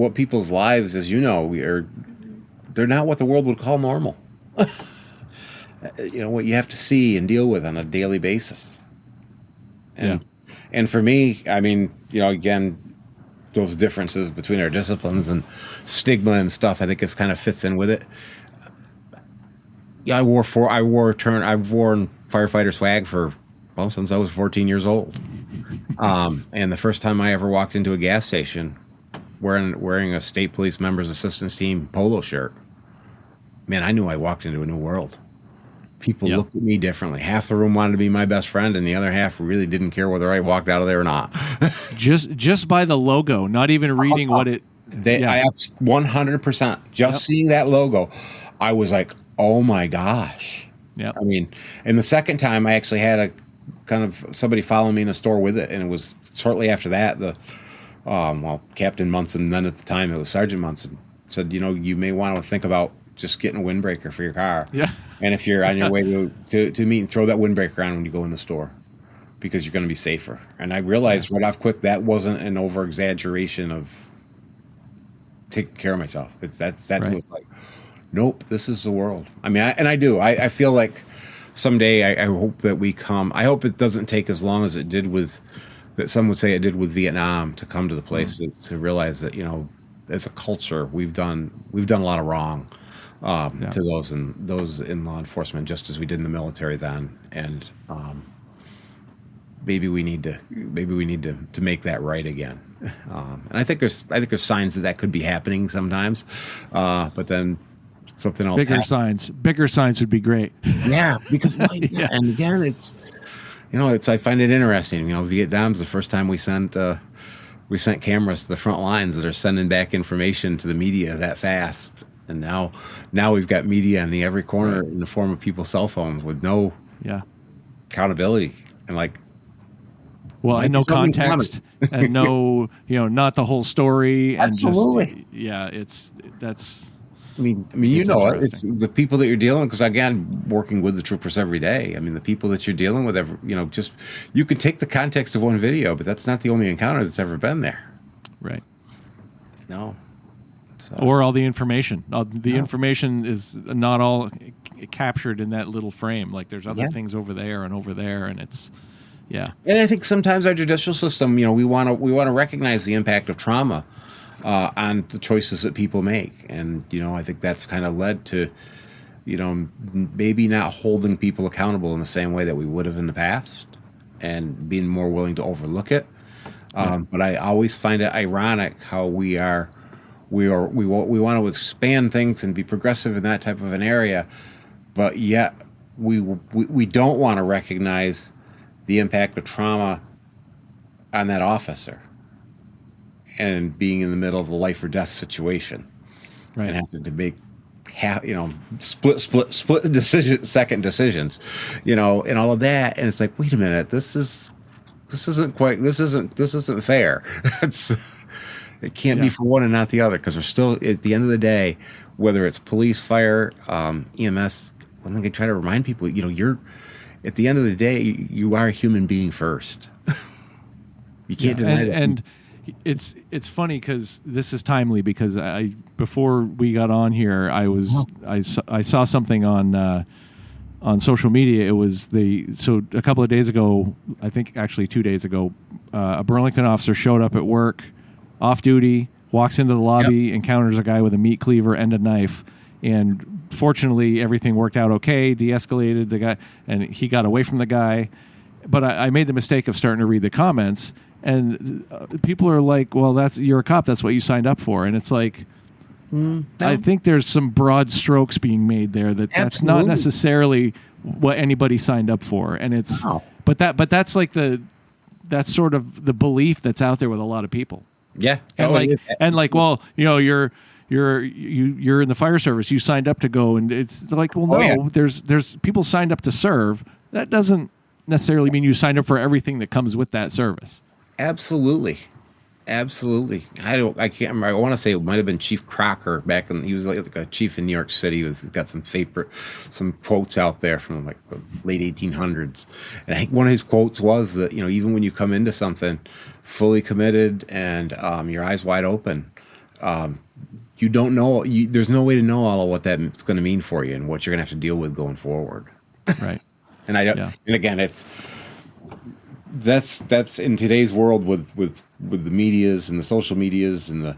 they're not what the world would call normal. What you have to see and deal with on a daily basis. And for me, again, those differences between our disciplines and stigma and stuff, I think this kind of fits in with it. Yeah, I've worn firefighter swag since I was 14 years old. And the first time I ever walked into a gas station wearing a state police members assistance team polo shirt, man, I knew I walked into a new world. People looked at me differently. Half the room wanted to be my best friend, and the other half really didn't care whether I walked out of there or not. just by the logo, not even reading what it. I 100%. Seeing that logo, I was like, oh my gosh. Yeah. I mean, and the second time I actually had a kind of somebody follow me in a store with it, and it was shortly after that Captain Munson, then at the time it was Sergeant Munson, said, you may want to think about just getting a windbreaker for your car. Yeah. And if you're on your way to meet, and throw that windbreaker on when you go in the store, because you're going to be safer. And I realized right off quick that wasn't an over exaggeration of taking care of myself. That's Right. what's like, nope, this is the world. I mean, I feel like someday I hope that I hope it doesn't take as long as it did that some would say it did with Vietnam, to come to the place to realize that, as a culture, we've done a lot of wrong to those in law enforcement, just as we did in the military then. And maybe we need to make that right again. And I think there's signs that could be happening sometimes, but then something else. Bigger signs would be great. Yeah, because and again, it's I find it interesting. Vietnam's the first time we sent cameras to the front lines that are sending back information to the media that fast, and now we've got media in every corner in the form of people's cell phones with no accountability and and no context and no, not the whole story. And absolutely. That's. I mean, it's the people that you're dealing with, because again, working with the troopers every day. I mean, the people that you're dealing with, you can take the context of one video, but that's not the only encounter that's ever been there. Right. No. Or all the information. The information is not all captured in that little frame. Like there's other things over there, and it's. Yeah. And I think sometimes our judicial system, we want to recognize the impact of trauma on the choices that people make. And, I think that's kind of led to, maybe not holding people accountable in the same way that we would have in the past, and being more willing to overlook it. But I always find it ironic how we want to expand things and be progressive in that type of an area, but yet we don't want to recognize the impact of trauma on that officer and being in the middle of a life or death situation, right? And having to make split second decisions, and all of that. And it's like, wait a minute, this isn't fair. It can't be for one and not the other, because we're still, at the end of the day, whether it's police, fire, EMS. One thing I try to remind people, you're, at the end of the day, you are a human being first. You can't deny that. And it's funny because this is timely, because before we got on here, I saw something on social media. It was a couple of days ago, I think actually 2 days ago, a Burlington officer showed up at work, off duty, walks into the lobby, encounters a guy with a meat cleaver and a knife. And fortunately, everything worked out okay, de-escalated the guy, and he got away from the guy. But I made the mistake of starting to read the comments, and people are like, well, you're a cop, that's what you signed up for. And it's like, I think there's some broad strokes being made there that's not necessarily what anybody signed up for. And it's, but that's like that's sort of the belief that's out there with a lot of people. Yeah. And well, you're in the fire service, you signed up to go, and it's like, well, no, there's people signed up to serve. That doesn't necessarily mean you signed up for everything that comes with that service. Absolutely. I can't remember. I want to say it might have been Chief Crocker back he was like a chief in New York City. He's got some quotes out there from like the late 1800s. And I think one of his quotes was that, even when you come into something fully committed and your eyes wide open, you don't know, there's no way to know all of what that's going to mean for you and what you're going to have to deal with going forward. Right. And and again, that's in today's world with the medias and the social medias and the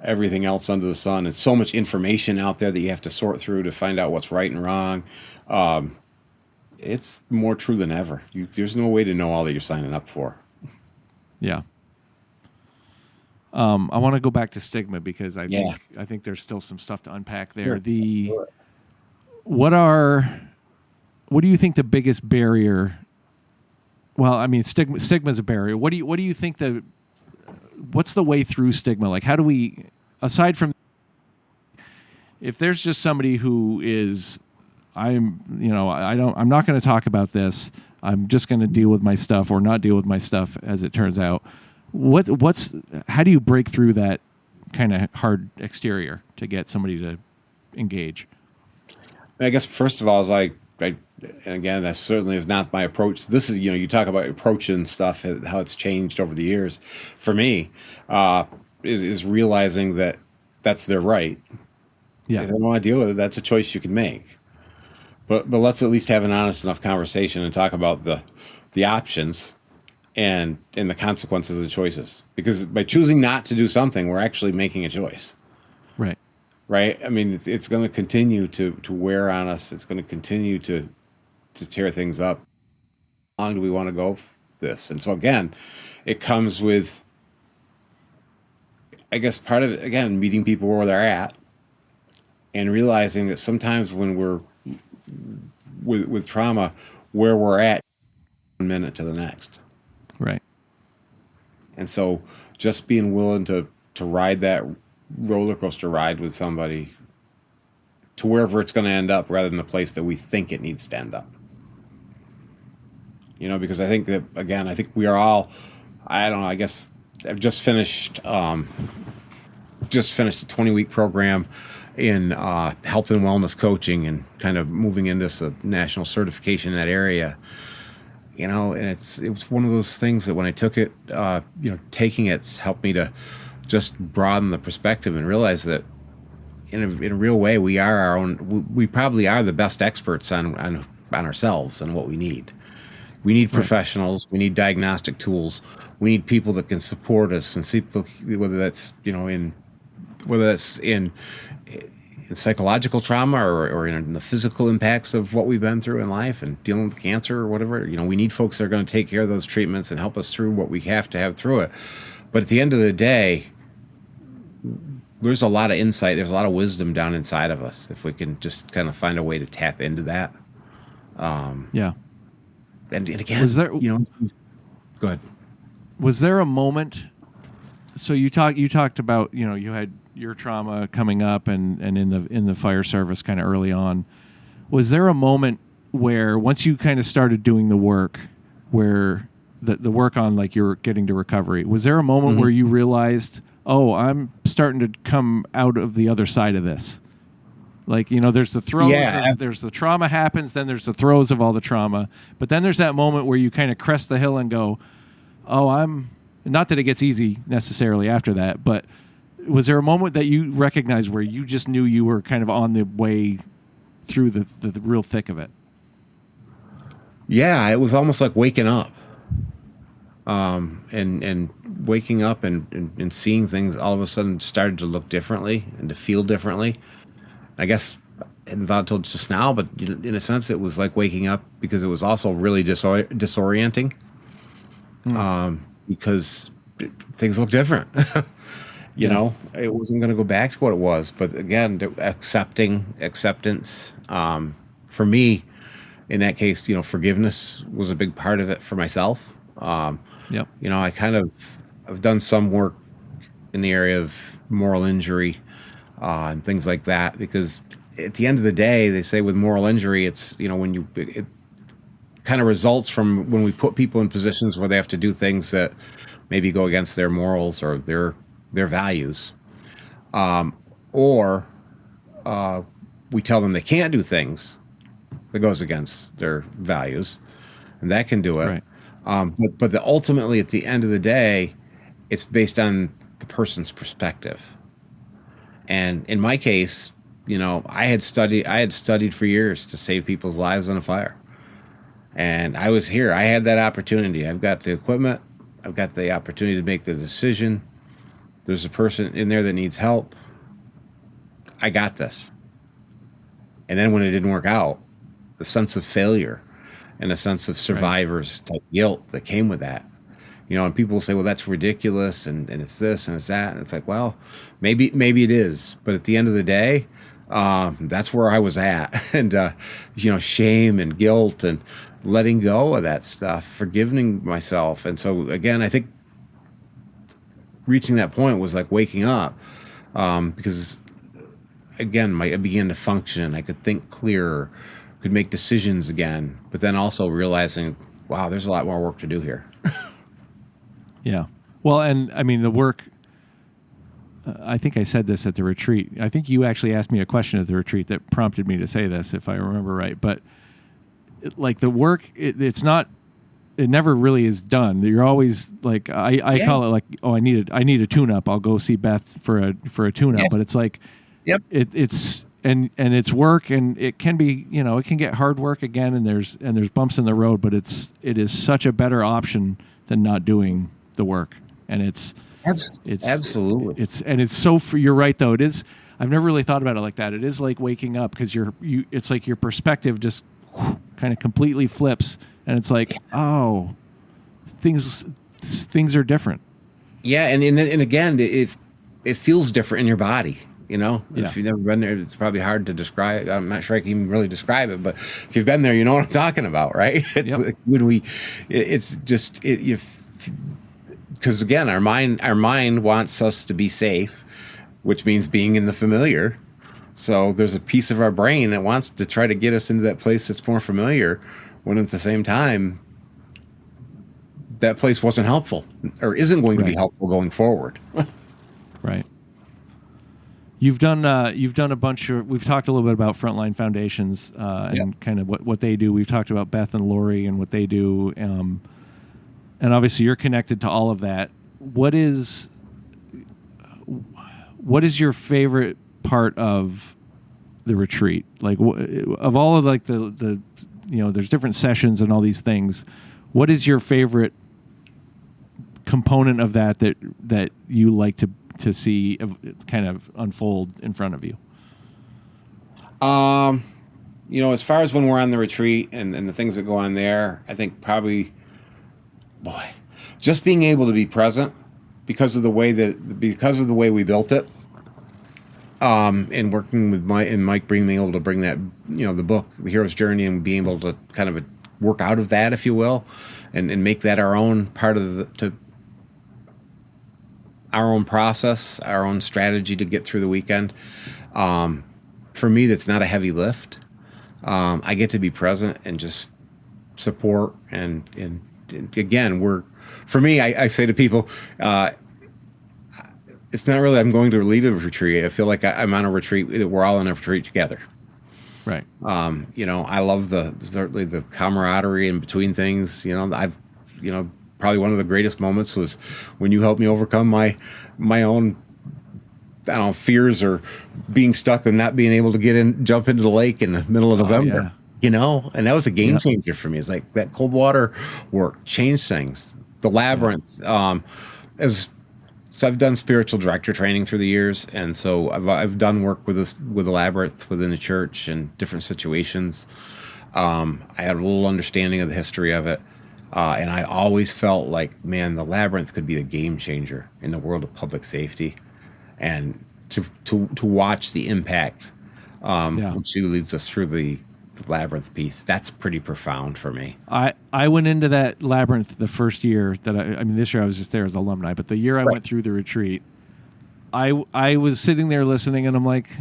everything else under the sun. It's so much information out there that you have to sort through to find out what's right and wrong. It's more true than ever. There's no way to know all that you're signing up for. Yeah. I want to go back to stigma, because I think there's still some stuff to unpack there. Sure. What do you think the biggest barrier? Well, I mean, stigma is a barrier. What do you think what's the way through stigma? Like, how do we, aside from, if there's just somebody who is I'm not going to talk about this. I'm just going to deal with my stuff or not deal with my stuff as it turns out. How do you break through that kind of hard exterior to get somebody to engage? I guess first of all, is and again, that certainly is not my approach. This is, you talk about approach and stuff, how it's changed over the years. For me, is realizing that that's their right. Yeah. If they don't want to deal with it, that's a choice you can make. But let's at least have an honest enough conversation and talk about the options and the consequences of the choices. Because by choosing not to do something, we're actually making a choice. Right. Right? I mean, it's going to continue to wear on us. It's going to continue to tear things up. How long do we want to go this? And so again, it comes with, I guess, part of it, again, meeting people where they're at and realizing that sometimes when we're with trauma, where we're at 1 minute to the next. Right. And so just being willing to ride that roller coaster ride with somebody to wherever it's going to end up rather than the place that we think it needs to end up. Because I think that, again, I think we are all, I don't know, I guess I've just finished a 20-week program in health and wellness coaching and kind of moving into a national certification in that area. And it was one of those things that when I took it, taking it's helped me to just broaden the perspective and realize that in a real way, we are our own, we probably are the best experts on ourselves and what we need. We need professionals. We need diagnostic tools. We need people that can support us and see whether that's, in psychological trauma or in the physical impacts of what we've been through in life and dealing with cancer or whatever. We need folks that are going to take care of those treatments and help us through what we have to have through it. But at the end of the day, there's a lot of insight. There's a lot of wisdom down inside of us if we can just kind of find a way to tap into that. Yeah. And again, go ahead. Was there a moment? So you talked about, you had your trauma coming up and in the fire service kind of early on. Was there a moment where once you kind of started doing the work, where the work on like you're getting to recovery, was there a moment where you realized, oh, I'm starting to come out of the other side of this? Like, there's the throes, there's the trauma happens, then there's the throes of all the trauma. But then there's that moment where you kind of crest the hill and go, oh, I'm, not that it gets easy necessarily after that, but was there a moment that you recognized where you just knew you were kind of on the way through the real thick of it? Yeah, it was almost like waking up. And waking up and seeing things all of a sudden started to look differently and to feel differently. I guess I hadn't thought until just now, but in a sense, it was like waking up because it was also really disorienting. Because things look different. It wasn't going to go back to what it was. But again, acceptance. For me, in that case, forgiveness was a big part of it for myself. I I've done some work in the area of moral injury and things like that, because at the end of the day, they say with moral injury, it's, it kind of results from when we put people in positions where they have to do things that maybe go against their morals or their values. Or we tell them they can't do things that goes against their values, and that can do it. Right. But ultimately, at the end of the day, it's based on the person's perspective. And in my case, I had studied for years to save people's lives on a fire. And I was here. I had that opportunity. I've got the equipment. I've got the opportunity to make the decision. There's a person in there that needs help. I got this. And then when it didn't work out, the sense of failure and a sense of survivor's type guilt that came with that. And people will say, well, that's ridiculous, and it's this and it's that. And it's like, well, maybe it is. But at the end of the day, that's where I was at. And, shame and guilt and letting go of that stuff, forgiving myself. And so, again, I think reaching that point was like waking up, because, again, I began to function. I could think clearer. could make decisions again, but then also realizing, wow, there's a lot more work to do here. Yeah. Well, and I mean, the work, I think I said this at the retreat. I think you actually asked me a question at the retreat that prompted me to say this, if I remember right. But like the work, it's not, it never really is done. You're always like, I call it like, oh, I need a tune-up. I'll go see Beth for a tune-up. Yeah. But it's like, it's it's work, and it can be, it can get hard work again, and there's bumps in the road, but it is such a better option than not doing the work. And it's absolutely, it's so you're right though. It is. I've never really thought about it like that. It is like waking up, because it's like your perspective just kind of completely flips, and it's like, oh, things are different. Yeah, and again, it feels different in your body. If you've never been there, it's probably hard to describe. I'm not sure I can even really describe it, but if you've been there, you know what I'm talking about, right? It's like because again, our mind wants us to be safe, which means being in the familiar. So there's a piece of our brain that wants to try to get us into that place that's more familiar, when at the same time, that place wasn't helpful or isn't going to be helpful going forward. Right. You've done a bunch of. We've talked a little bit about Frontline Foundations and kind of what they do. We've talked about Beth and Lori and what they do, and obviously you're connected to all of that. What is your favorite part of the retreat? Like, of all of like the there's different sessions and all these things. What is your favorite component of that you like to see kind of unfold in front of you? As far as when we're on the retreat and the things that go on there, I think probably, just being able to be present because of the way we built it, and working with Mike being able to bring that, the book, The Hero's Journey, and being able to kind of work out of that, if you will, and make that our own part of our own process, our own strategy to get through the weekend. For me, that's not a heavy lift. I get to be present and just support. And again, for me, I say to people, it's not really I'm going to lead a retreat. I feel like I'm on a retreat. We're all on a retreat together. Right. I love certainly the camaraderie in between things. Probably one of the greatest moments was when you helped me overcome my own, fears or being stuck and not being able to jump into the lake in the middle of November. Yeah. And that was a game changer for me. It's like that cold water work changed things. The labyrinth, so I've done spiritual director training through the years, and so I've done work with the labyrinth within the church and different situations. I had a little understanding of the history of it. And I always felt like, man, the labyrinth could be a game changer in the world of public safety, and to watch the impact when she leads us through the labyrinth piece. That's pretty profound for me. I went into that labyrinth the first year that I mean, this year I was just there as alumni, but the year I went through the retreat, I was sitting there listening, and I'm like,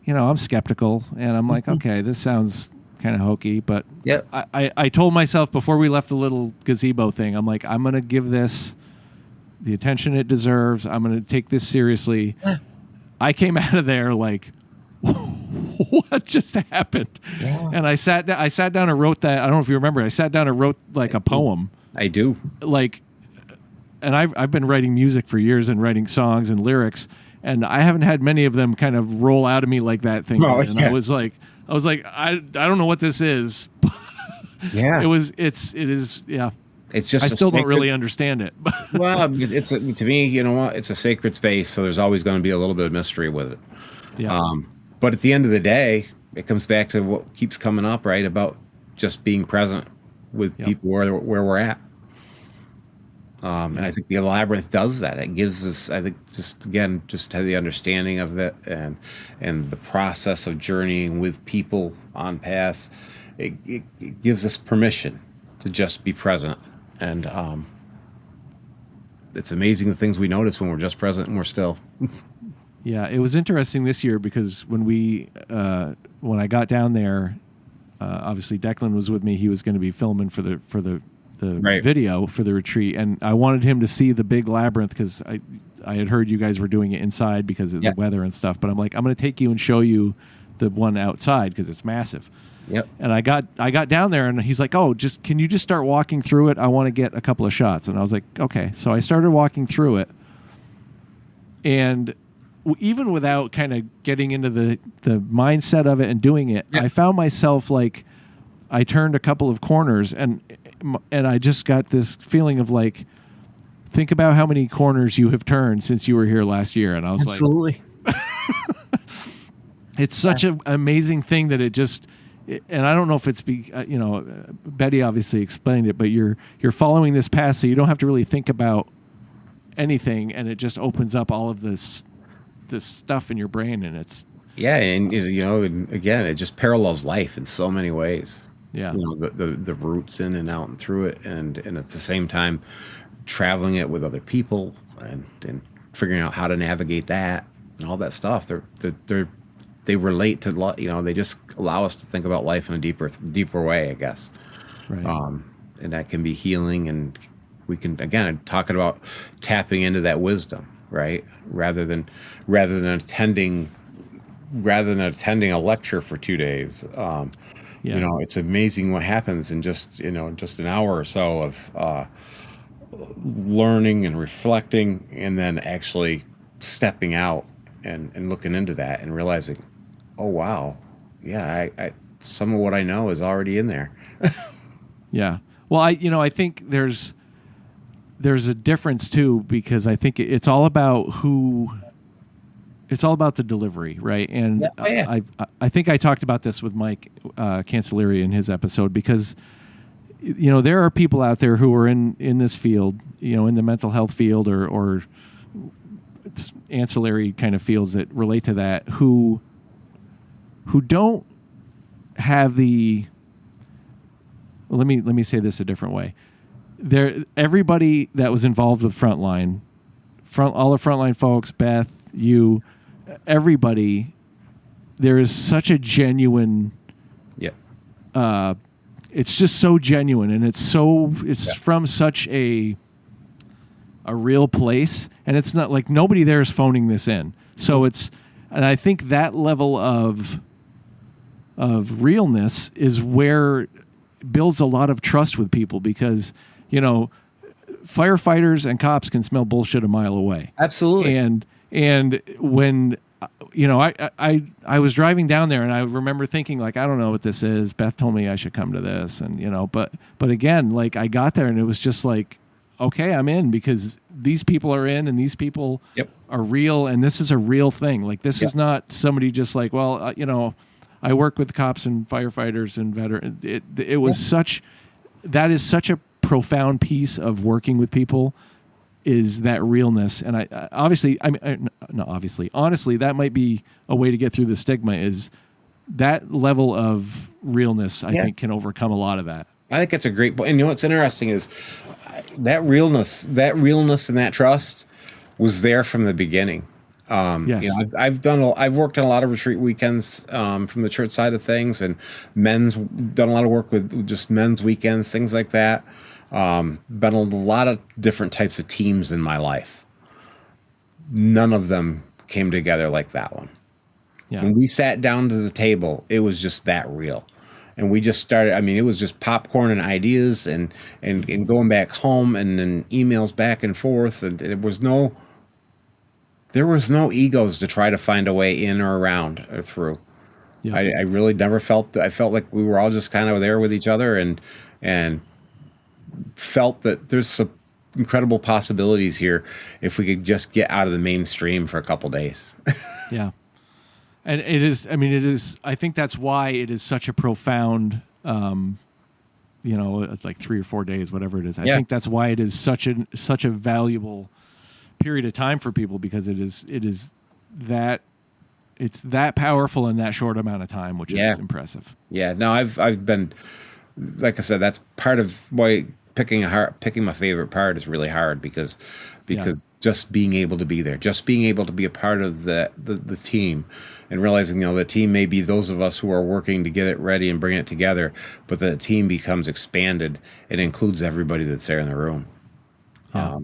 I'm skeptical, and I'm like, okay, this sounds kind of hokey, but I told myself before we left the little gazebo thing, I'm like, I'm going to give this the attention it deserves. I'm going to take this seriously. I came out of there like, what just happened? Yeah. And I sat down and wrote that. I don't know if you remember. I sat down and wrote like a poem. I do. Like, and I've been writing music for years and writing songs and lyrics, and I haven't had many of them kind of roll out of me like that thing. And I was like, I don't know what this is. Yeah. It is. It's just, I still don't really understand it. Well, to me, you know what? It's a sacred space, so there's always going to be a little bit of mystery with it. Yeah. But at the end of the day, it comes back to what keeps coming up, right? About just being present with people where we're at. And I think the labyrinth does that. It gives us, I think, just to the understanding of that and the process of journeying with people on paths. It gives us permission to just be present. And it's amazing the things we notice when we're just present and we're still. Yeah, it was interesting this year because when I got down there, obviously Declan was with me. He was going to be filming for the Right. video for the retreat, and I wanted him to see the big labyrinth because I had heard you guys were doing it inside because of the weather and stuff. But I'm like, I'm going to take you and show you the one outside because it's massive. Yep. And I got down there, and he's like, "Oh, can you just start walking through it? I want to get a couple of shots." And I was like, "Okay." So I started walking through it, and even without kind of getting into the mindset of it and doing it, I found myself like I turned a couple of corners, and I just got this feeling of like, think about how many corners you have turned since you were here last year. And I was Absolutely. like, it's such an amazing thing that it just. And I don't know if it's Betty obviously explained it, but you're following this path, so you don't have to really think about anything, and it just opens up all of this stuff in your brain, and it's and again, it just parallels life in so many ways. Yeah, the roots in and out and through it, and at the same time traveling it with other people and figuring out how to navigate that and all that stuff. They relate to, they just allow us to think about life in a deeper way, I guess. Right. And that can be healing, and we can, again, talking about tapping into that wisdom, right? Rather than attending a lecture for 2 days. It's amazing what happens in just an hour or so of learning and reflecting, and then actually stepping out and looking into that and realizing, oh wow, yeah, I some of what I know is already in there. Yeah. Well, I think there's a difference too, because I think it's all about the delivery, right? And I think I talked about this with Mike Cancellieri in his episode, because there are people out there who are in this field, in the mental health field or ancillary kind of fields that relate to that, who don't have the. Well, let me say this a different way. Everybody that was involved with all the frontline folks, Beth, you, everybody, there is such a genuine. Yeah. It's just so genuine, and it's from such a real place, and it's not like nobody there is phoning this in. So and I think that level of realness is where builds a lot of trust with people, because firefighters and cops can smell bullshit a mile away. Absolutely. And when I was driving down there, and I remember thinking, like, I don't know what this is. Beth told me I should come to this, and but again, like, I got there and it was just like, okay, I'm in, because these people are in, and these people are real, and this is a real thing. Like, this is not somebody just like, well, I work with cops and firefighters and veterans. It was that is such a profound piece of working with people, is that realness. And honestly, that might be a way to get through the stigma, is that level of realness, I think, can overcome a lot of that. I think it's a great point. And what's interesting is that realness and that trust was there from the beginning. Yes. I've worked on a lot of retreat weekends from the church side of things, and done a lot of work with just men's weekends, things like that. Been on a lot of different types of teams in my life. None of them came together like that one. Yeah. When we sat down to the table, it was just that real. And we just started, it was just popcorn and ideas and going back home, and then emails back and forth. And there was no egos to try to find a way in or around or through. Yeah. I really never felt that. I felt like we were all just kind of there with each other, and felt that there's some incredible possibilities here if we could just get out of the mainstream for a couple days. Yeah. And it is, I think that's why it is such a profound, it's like 3 or 4 days, whatever it is. I think that's why it is such a valuable period of time for people, because it's that powerful in that short amount of time, which is impressive. Yeah. No, I've been, like I said, that's part of why picking my favorite part is really hard because just being able to be there, just being able to be a part of the team, and realizing, the team may be those of us who are working to get it ready and bring it together, but the team becomes expanded. It includes everybody that's there in the room. Yeah.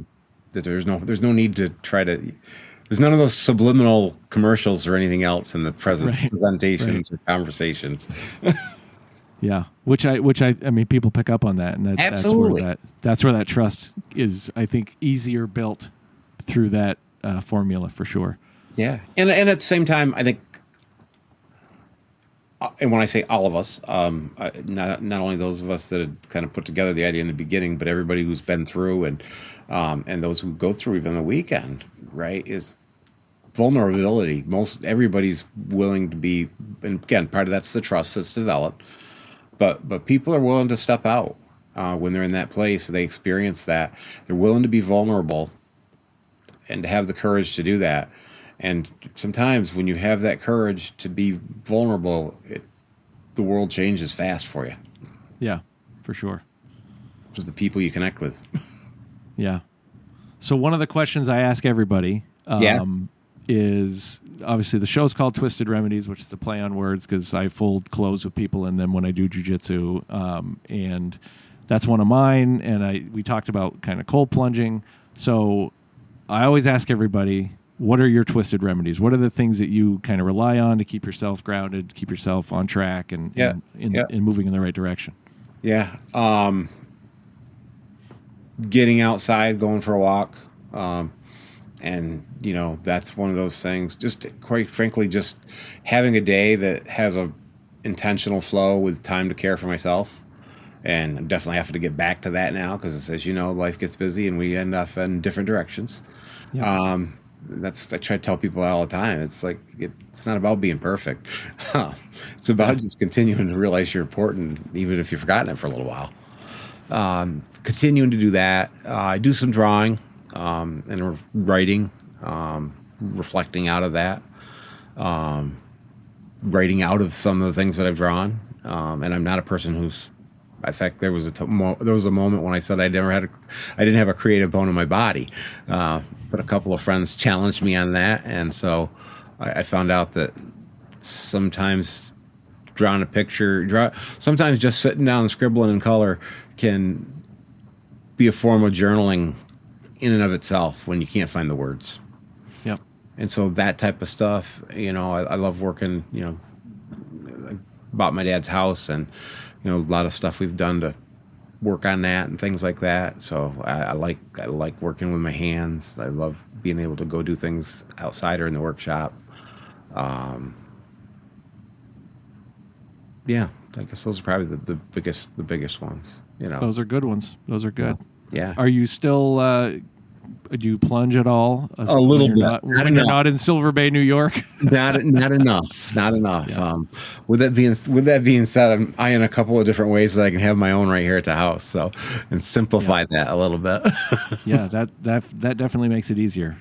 That there's no need to try to. There's none of those subliminal commercials or anything else in the presentations or conversations. Yeah, which I mean, people pick up on that, and Absolutely. that's where that trust is, I think, easier built through that formula for sure. Yeah, and at the same time, I think, and when I say all of us, not only those of us that had kind of put together the idea in the beginning, but everybody who's been through and those who go through even the weekend, right, is vulnerability. Everybody's willing to be, and again, part of that's the trust that's developed. But people are willing to step out when they're in that place. They experience that. They're willing to be vulnerable and to have the courage to do that. And sometimes when you have that courage to be vulnerable, the world changes fast for you. Yeah, for sure. Just the people you connect with. Yeah. So one of the questions I ask everybody is, obviously the show's called Twisted Remedies, which is a play on words because I fold clothes with people and then when I do jiu-jitsu, and that's one of mine. And we talked about kind of cold plunging. So I always ask everybody, what are your twisted remedies? What are the things that you kind of rely on to keep yourself grounded, keep yourself on track and moving in the right direction? Yeah. Getting outside, going for a walk. And, that's one of those things. Just quite frankly, just having a day that has a intentional flow with time to care for myself. And I'm definitely having to get back to that now because, as you know, life gets busy and we end up in different directions. Yeah. I try to tell people all the time. It's like, it's not about being perfect. It's about just continuing to realize you're important, even if you've forgotten it for a little while. Continuing to do that. I do some drawing. And writing, reflecting out of that, writing out of some of the things that I've drawn. And I'm not a person who's, in fact, there was a moment when I said I didn't have a creative bone in my body. But a couple of friends challenged me on that. And so I found out that sometimes drawing a picture, sometimes just sitting down and scribbling in color can be a form of journaling in and of itself when you can't find the words. Yep. And so that type of stuff, I love working, I bought my dad's house and, a lot of stuff we've done to work on that and things like that. So I like working with my hands. I love being able to go do things outside or in the workshop. Yeah, I guess those are probably the biggest ones, Those are good ones. Those are good. Yeah. Are you still, do you plunge at all? A little bit. When you're not in Silver Bay, New York? Not enough. Yeah. With that being said, I'm eyeing a couple of different ways that I can have my own right here at the house. So, and simplify that a little bit. Yeah, that definitely makes it easier.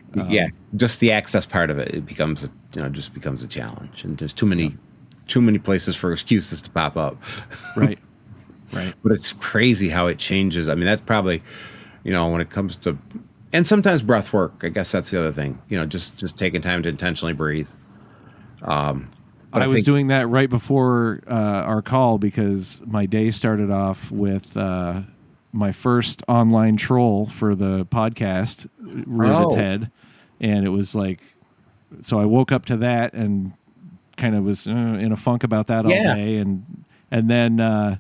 Just the access part of it becomes a challenge, and there's too many places for excuses to pop up. Right. But it's crazy how it changes. I mean, that's probably, when it comes to, and sometimes breath work, I guess that's the other thing, just taking time to intentionally breathe. I was doing that right before our call because my day started off with my first online troll for the podcast reared its head. And it was like, so I woke up to that and kind of was in a funk about that all day. And then,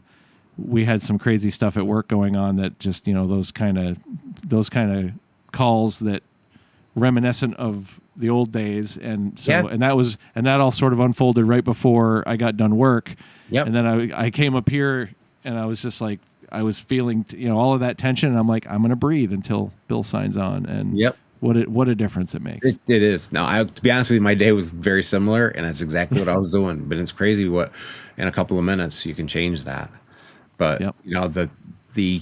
we had some crazy stuff at work going on that just, those kind of calls that reminiscent of the old days. And so, and that all sort of unfolded right before I got done work. Yep. And then I came up here and I was just like, I was feeling, all of that tension. And I'm like, I'm going to breathe until Bill signs on. And what a difference it makes. It is. Now, to be honest with you, my day was very similar and that's exactly what I was doing. But it's crazy what in a couple of minutes you can change that. But the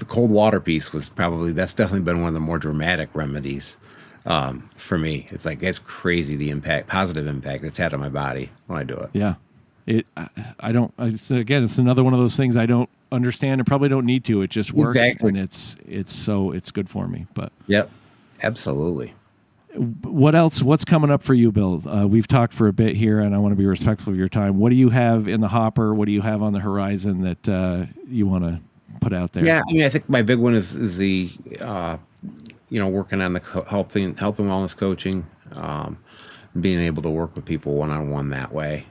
cold water piece that's definitely been one of the more dramatic remedies for me. It's like, it's crazy the positive impact it's had on my body when I do it. Yeah. I don't. It's another one of those things I don't understand and probably don't need to. It just works, Exactly. and it's good for me. But Yep, absolutely. what else? What's coming up for you, Bill? We've talked for a bit here, and I want to be respectful of your time. What do you have in the hopper? What do you have on the horizon that you want to put out there? Yeah, I mean, I think my big one is the working on the health and wellness coaching, being able to work with people one-on-one that way.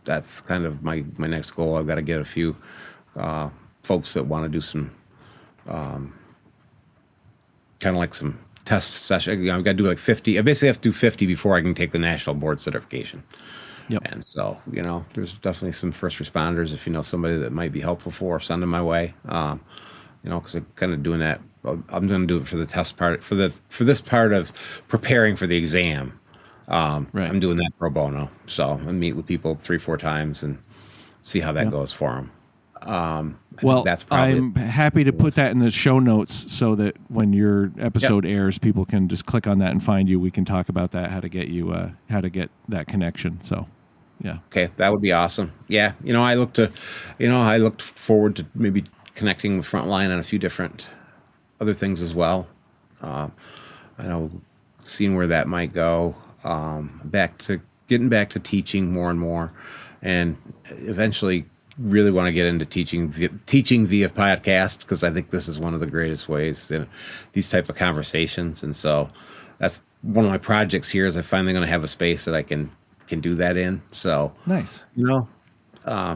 That's kind of my next goal. I've got to get a few folks that want to do some kind of like some test session. I've got to do like 50. I basically have to do 50 before I can take the national board certification. Yep. And so, there's definitely some first responders. If you know somebody that might be helpful send them my way. Because I'm kind of doing that. I'm going to do it for the test part, for this part of preparing for the exam. Right. I'm doing that pro bono. So I meet with people 3-4 times and see how that goes for them. I'm happy to put that in the show notes so that when your episode airs, people can just click on that and find you. We can talk about that, how to get you, how to get that connection. So, yeah. Okay, that would be awesome. Yeah, I looked forward to maybe connecting with Frontline on a few different other things as well. I know seeing where that might go. Getting back to teaching more and more, and eventually really want to get into teaching via podcast, because I think this is one of the greatest ways in these type of conversations. And so that's one of my projects here, is I'm finally going to have a space that I can do that in. So nice,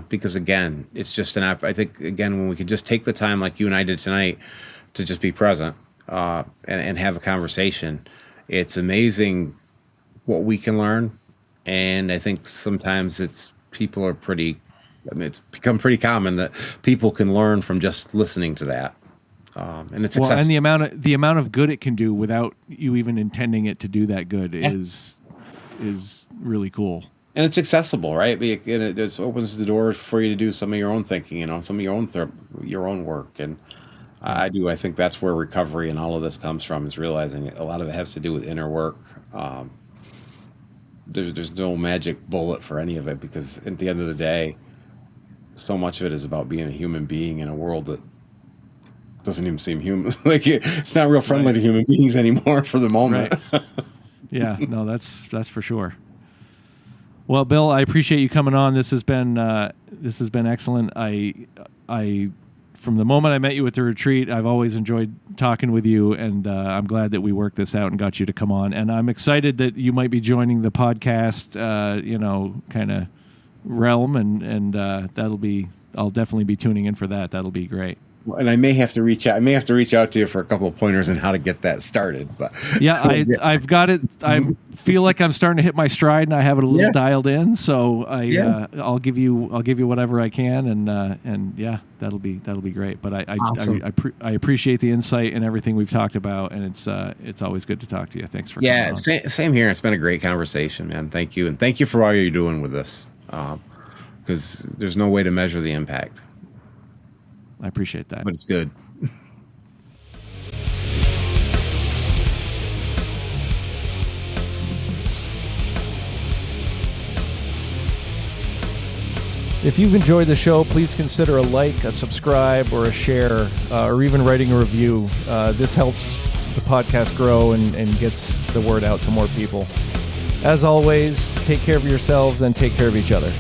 because again, it's just I think again, when we could just take the time like you and I did tonight to just be present and have a conversation, it's amazing what we can learn. And I think sometimes it's become pretty common that people can learn from just listening to that. And it's and the amount of good it can do without you even intending it to do that good is really cool. And it's accessible, right? It just opens the door for you to do some of your own thinking, some of your own work. And I think that's where recovery and all of this comes from, is realizing a lot of it has to do with inner work. There's no magic bullet for any of it, because at the end of the day, so much of it is about being a human being in a world that doesn't even seem human. Like it's not real friendly to human beings anymore for the moment. Right. Yeah, no, that's for sure. Well, Bill, I appreciate you coming on. This has been excellent. I from the moment I met you at the retreat, I've always enjoyed talking with you, and I'm glad that we worked this out and got you to come on. And I'm excited that you might be joining the podcast, kind of realm, and I'll definitely be tuning in for that. That'll be great. And I may have to reach out. To you for a couple of pointers on how to get that started. But yeah, I've got it. I feel like I'm starting to hit my stride, and I have it a little dialed in. So I'll give you whatever I can, and yeah, that'll be great. But awesome. I appreciate the insight and everything we've talked about, and it's always good to talk to you. Thanks for coming on. Same here. It's been a great conversation, man. Thank you, and thank you for all you're doing with this, because there's no way to measure the impact. I appreciate that. But it's good. If you've enjoyed the show, please consider a like, a subscribe, or a share, or even writing a review. This helps the podcast grow and gets the word out to more people. As always, take care of yourselves and take care of each other.